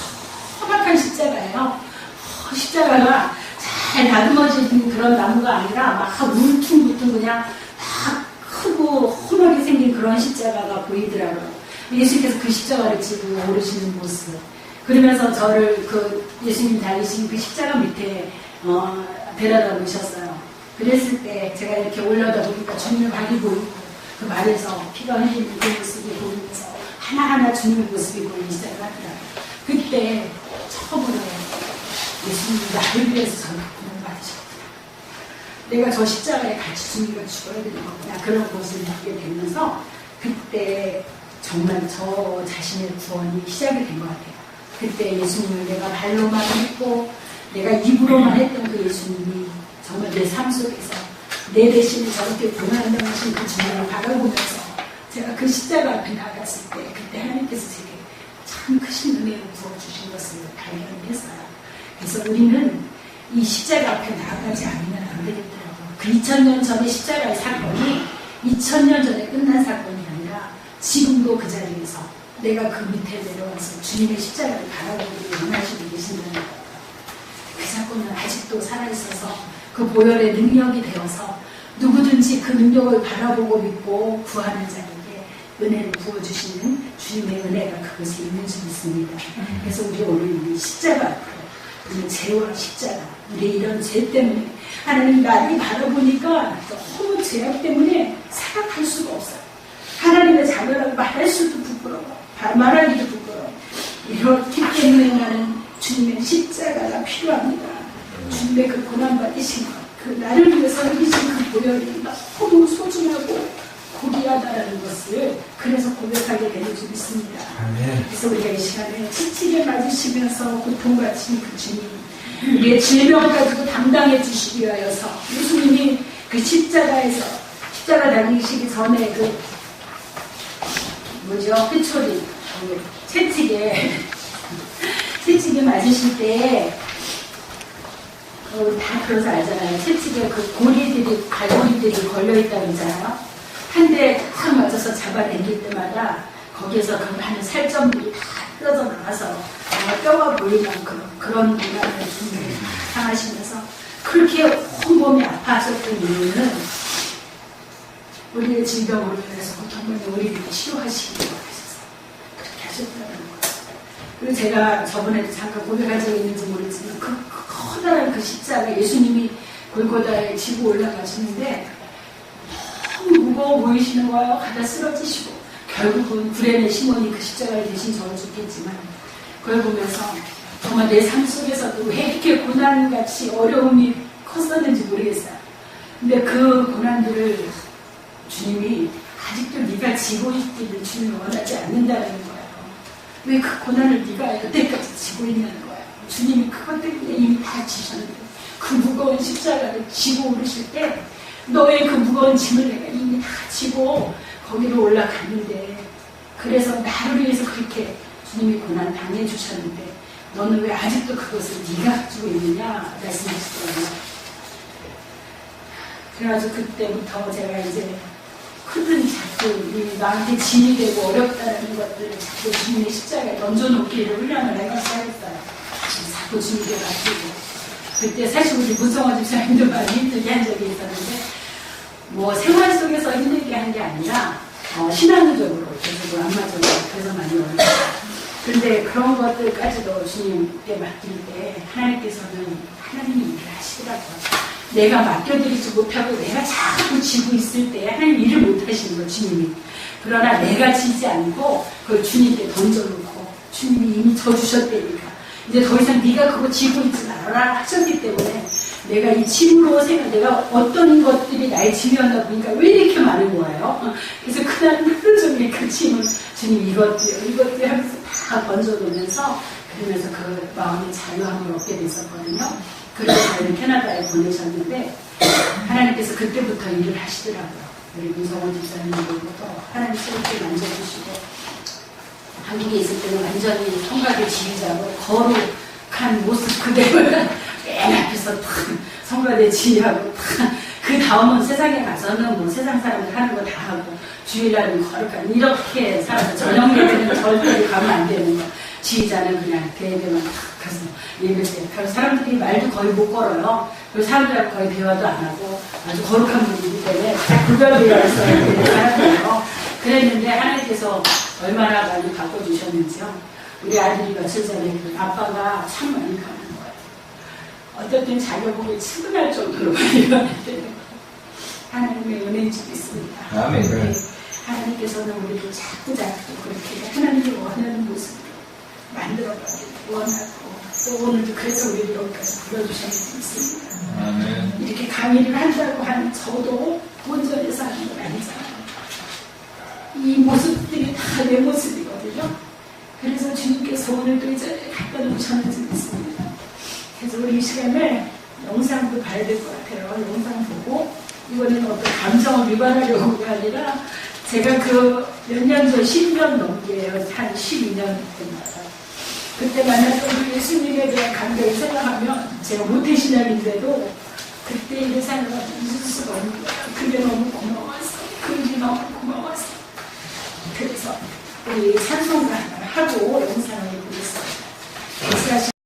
험악한 십자가예요. 십자가가 잘 다듬어진 그런 나무가 아니라 막 울퉁불퉁 그냥 막 크고 험하게 생긴 그런 십자가가 보이더라고요. 예수님께서 그 십자가를 지고 오르시는 모습. 그러면서 저를 그 예수님 달리신 그 십자가 밑에 데려다 놓으셨어요. 그랬을 때 제가 이렇게 올라다 보니까 주님의 발이 보이고 그 발에서 피가 흘리는 그 모습이 보이면서 하나하나 주님의 모습이 보이기 시작하더라고요. 그때 처음으로 예수님이 나를 위해서 저를 구원받으셨구나. 내가 저 십자가에 같이 주님과 죽어야 되는 거구나. 그런 것을 느끼게 되면서 그때 정말 저 자신의 구원이 시작이 된 것 같아요. 그때 예수님을 내가 발로만 믿고 내가 입으로만 했던 그 예수님이 정말 내 삶 속에서 내 대신에 저렇게 고난당하신 그 주님을 바라보면서 제가 그 십자가 앞에 나갔을 때 그때 하나님께서 제게 참 크신 은혜를 부어주신 것을 발견했어요. 그래서 우리는 이 십자가 앞에 나아가지 않으면 안 되겠더라고요. 그 2000년 전의 십자가의 사건이 2000년 전에 끝난 사건이 아니라 지금도 그 자리에서 내가 그 밑에 내려와서 주님의 십자가를 바라보고 원하시고 계신다는 거예요. 그 사건은 아직도 살아있어서 그 보혈의 능력이 되어서 누구든지 그 능력을 바라보고 믿고 구하는 자에게 은혜를 부어주시는 주님의 은혜가 그것에 있는 줄 믿습니다. 그래서 우리 오늘 이 십자가 앞으로 우리 죄와 십자가 우리 이런 죄 때문에 하나님 나를 바라보니까 너무 죄악 때문에 생각할 수가 없어요. 하나님의 자녀라고 말할 수도 부끄러워. 말하기도 부끄러워. 이렇기 때문에 나는 주님의 십자가가 필요합니다. 주님의 그 고난받으신 것, 그 나를 위해서 흘리신 그 보혈이 너무 소중하고 고귀하다라는 것을 그래서 고백하게 되는 줄 믿습니다. 그래서 우리가 이 시간에 채찍에 맞으시면서 고통받으신 그 주님, 우리의 질병까지도 담당해 주시기 위하여서 예수님이 그 십자가에서 십자가 달리시기 전에 그 회초리 채찍에 맞으실 때 다 그래서 알잖아요. 채찍에 그 고리들이 갈고리들이 걸려있다고 그러잖아요. 한 대 탁 맞아서 잡아당길 때마다 거기에서 그 많은 살점들이 다 뜯어져 나와서 뼈가 보이는 그런 고난을 주님이 당하시면서 그렇게 온몸이 아파하셨던 이유는 우리의 질병으로 인해서 고통을 우리를 치료하시기 위해서 그렇게 하셨다는 거예요. 그리고 제가 저번에도 잠깐 고백한 적이 있는지 모르겠지만 그 커다란 그 십자가 예수님이 골고다에 지고 올라가시는데 너무 무거워 보이시는 거예요. 가다 쓰러지시고 결국은 구레네 시몬이 그 십자가에 대신 저를 죽겠지만 그걸 보면서 정말 내 삶 속에서도 왜 이렇게 고난같이 어려움이 컸었는지 모르겠어요. 근데 그 고난들을 주님이 아직도 네가 지고 있기를 주님이 원하지 않는다는 거예요. 왜 그 고난을 네가 여태까지 지고 있냐는 거예요. 주님이 그것 때문에 이미 다 지셨는데 그 무거운 십자가를 지고 오르실 때 너의 그 무거운 짐을 내가 이미 다 지고 거기로 올라갔는데 그래서 나를 위해서 그렇게 주님이 고난 당해주셨는데 너는 왜 아직도 그것을 네가 가지고 있느냐 말씀하시더라고요. 그래가지고 그때부터 제가 이제 크든 자꾸 나한테 짐이 되고 어렵다는 것들을 자꾸 주님의 십자가에 던져놓기를 훈련을 하기 시작했어요. 자꾸 주님께 맡기고. 그때 사실 우리 무성화 집사님도 많이 힘들게 한 적이 있었는데 뭐 생활 속에서 힘들게 한 게 아니라 신앙적으로 계속 안 맞아요. 그래서 많이 어려워요. 근데 그런 것들까지도 주님께 맡길 때 하나님께서는 하나님이 일을 하시더라고요. 내가 맡겨드리지 못하고 내가 자꾸 지고 있을 때 하나님 일을 못하시는 거예요. 주님이. 그러나 내가 지지 않고 그걸 주님께 던져놓고 주님이 이미 져주셨다니까 이제 더 이상 네가 그거 지고 있지 말아라 하셨기 때문에 내가 이 짐으로 내가 어떤 것들이 나의 짐이었나 보니까 왜 이렇게 많은 거예요. 그래서 그날 하루 종일 그 짐을 주님 이것들 하면서 다 던져놓으면서 그러면서 그 마음의 자유함을 얻게 됐었거든요. 그래서 저희를 캐나다에 보내셨는데 하나님께서 그때부터 일을 하시더라고요. 우리 문성원 집사님들부터 하나님 손을 만져주시고 한국에 있을 때는 완전히 성곽의 지휘자로 거룩한 모습 그대로 맨 앞에서 성곽의 지휘하고 그 다음은 세상에 가서는 뭐 세상 사람들 하는 거 다 하고 주일날은 거룩한 이렇게 살아서 저녁 예배는 절대 가면 안 되는 거. 지휘자는 그냥 대회만 탁 가서 예배 때. 그래서 사람들이 말도 거의 못 걸어요. 그리고 사람들하고 거의 대화도 안 하고 아주 거룩한 분이기 때문에 구별되어서 이렇게 살았어요. 그랬는데 하나님께서 얼마나 많이 바꿔주셨는지요. 우리 아들이 며칠 전에 아빠가 참 많이 가는 거예요. 어떨 땐 자기가 보기 측은할 정도로 많이 가는데 하나님의 은혜인 줄 믿습니다. 아멘. 네. 하나님께서는 우리를 자꾸 그렇게 하나님이 원하는 모습으로 만들어가기를 원하고 또 오늘도 그래서 우리를 여기까지 불러주셨는지 믿습니다. 아멘. 이렇게 강의를 한다고 하는 저도 본전에서 하는 건 아니잖아요. 이 모습들이 다 내 모습이거든요. 그래서 주님께서 오늘도 이제 갖다 놓으셨는지 믿습니다. 그래서 우리 이 시간에 영상도 봐야 될 것 같아요. 영상 보고 이번에는 어떤 감정을 유발하려고가 아니라 제가 그 몇 년 전 10년 넘게요. 한 12년 됐나요. 그때 만났던 그 예수님에 대한 감격을 생각하면 제가 모태신앙인데도 그때 이 생각을 잊을 수가 없는 거예요. 그게 너무 고마워서 그게 너무 고마워서 그래서 우리 찬송가 하고 영상을 보겠습니다.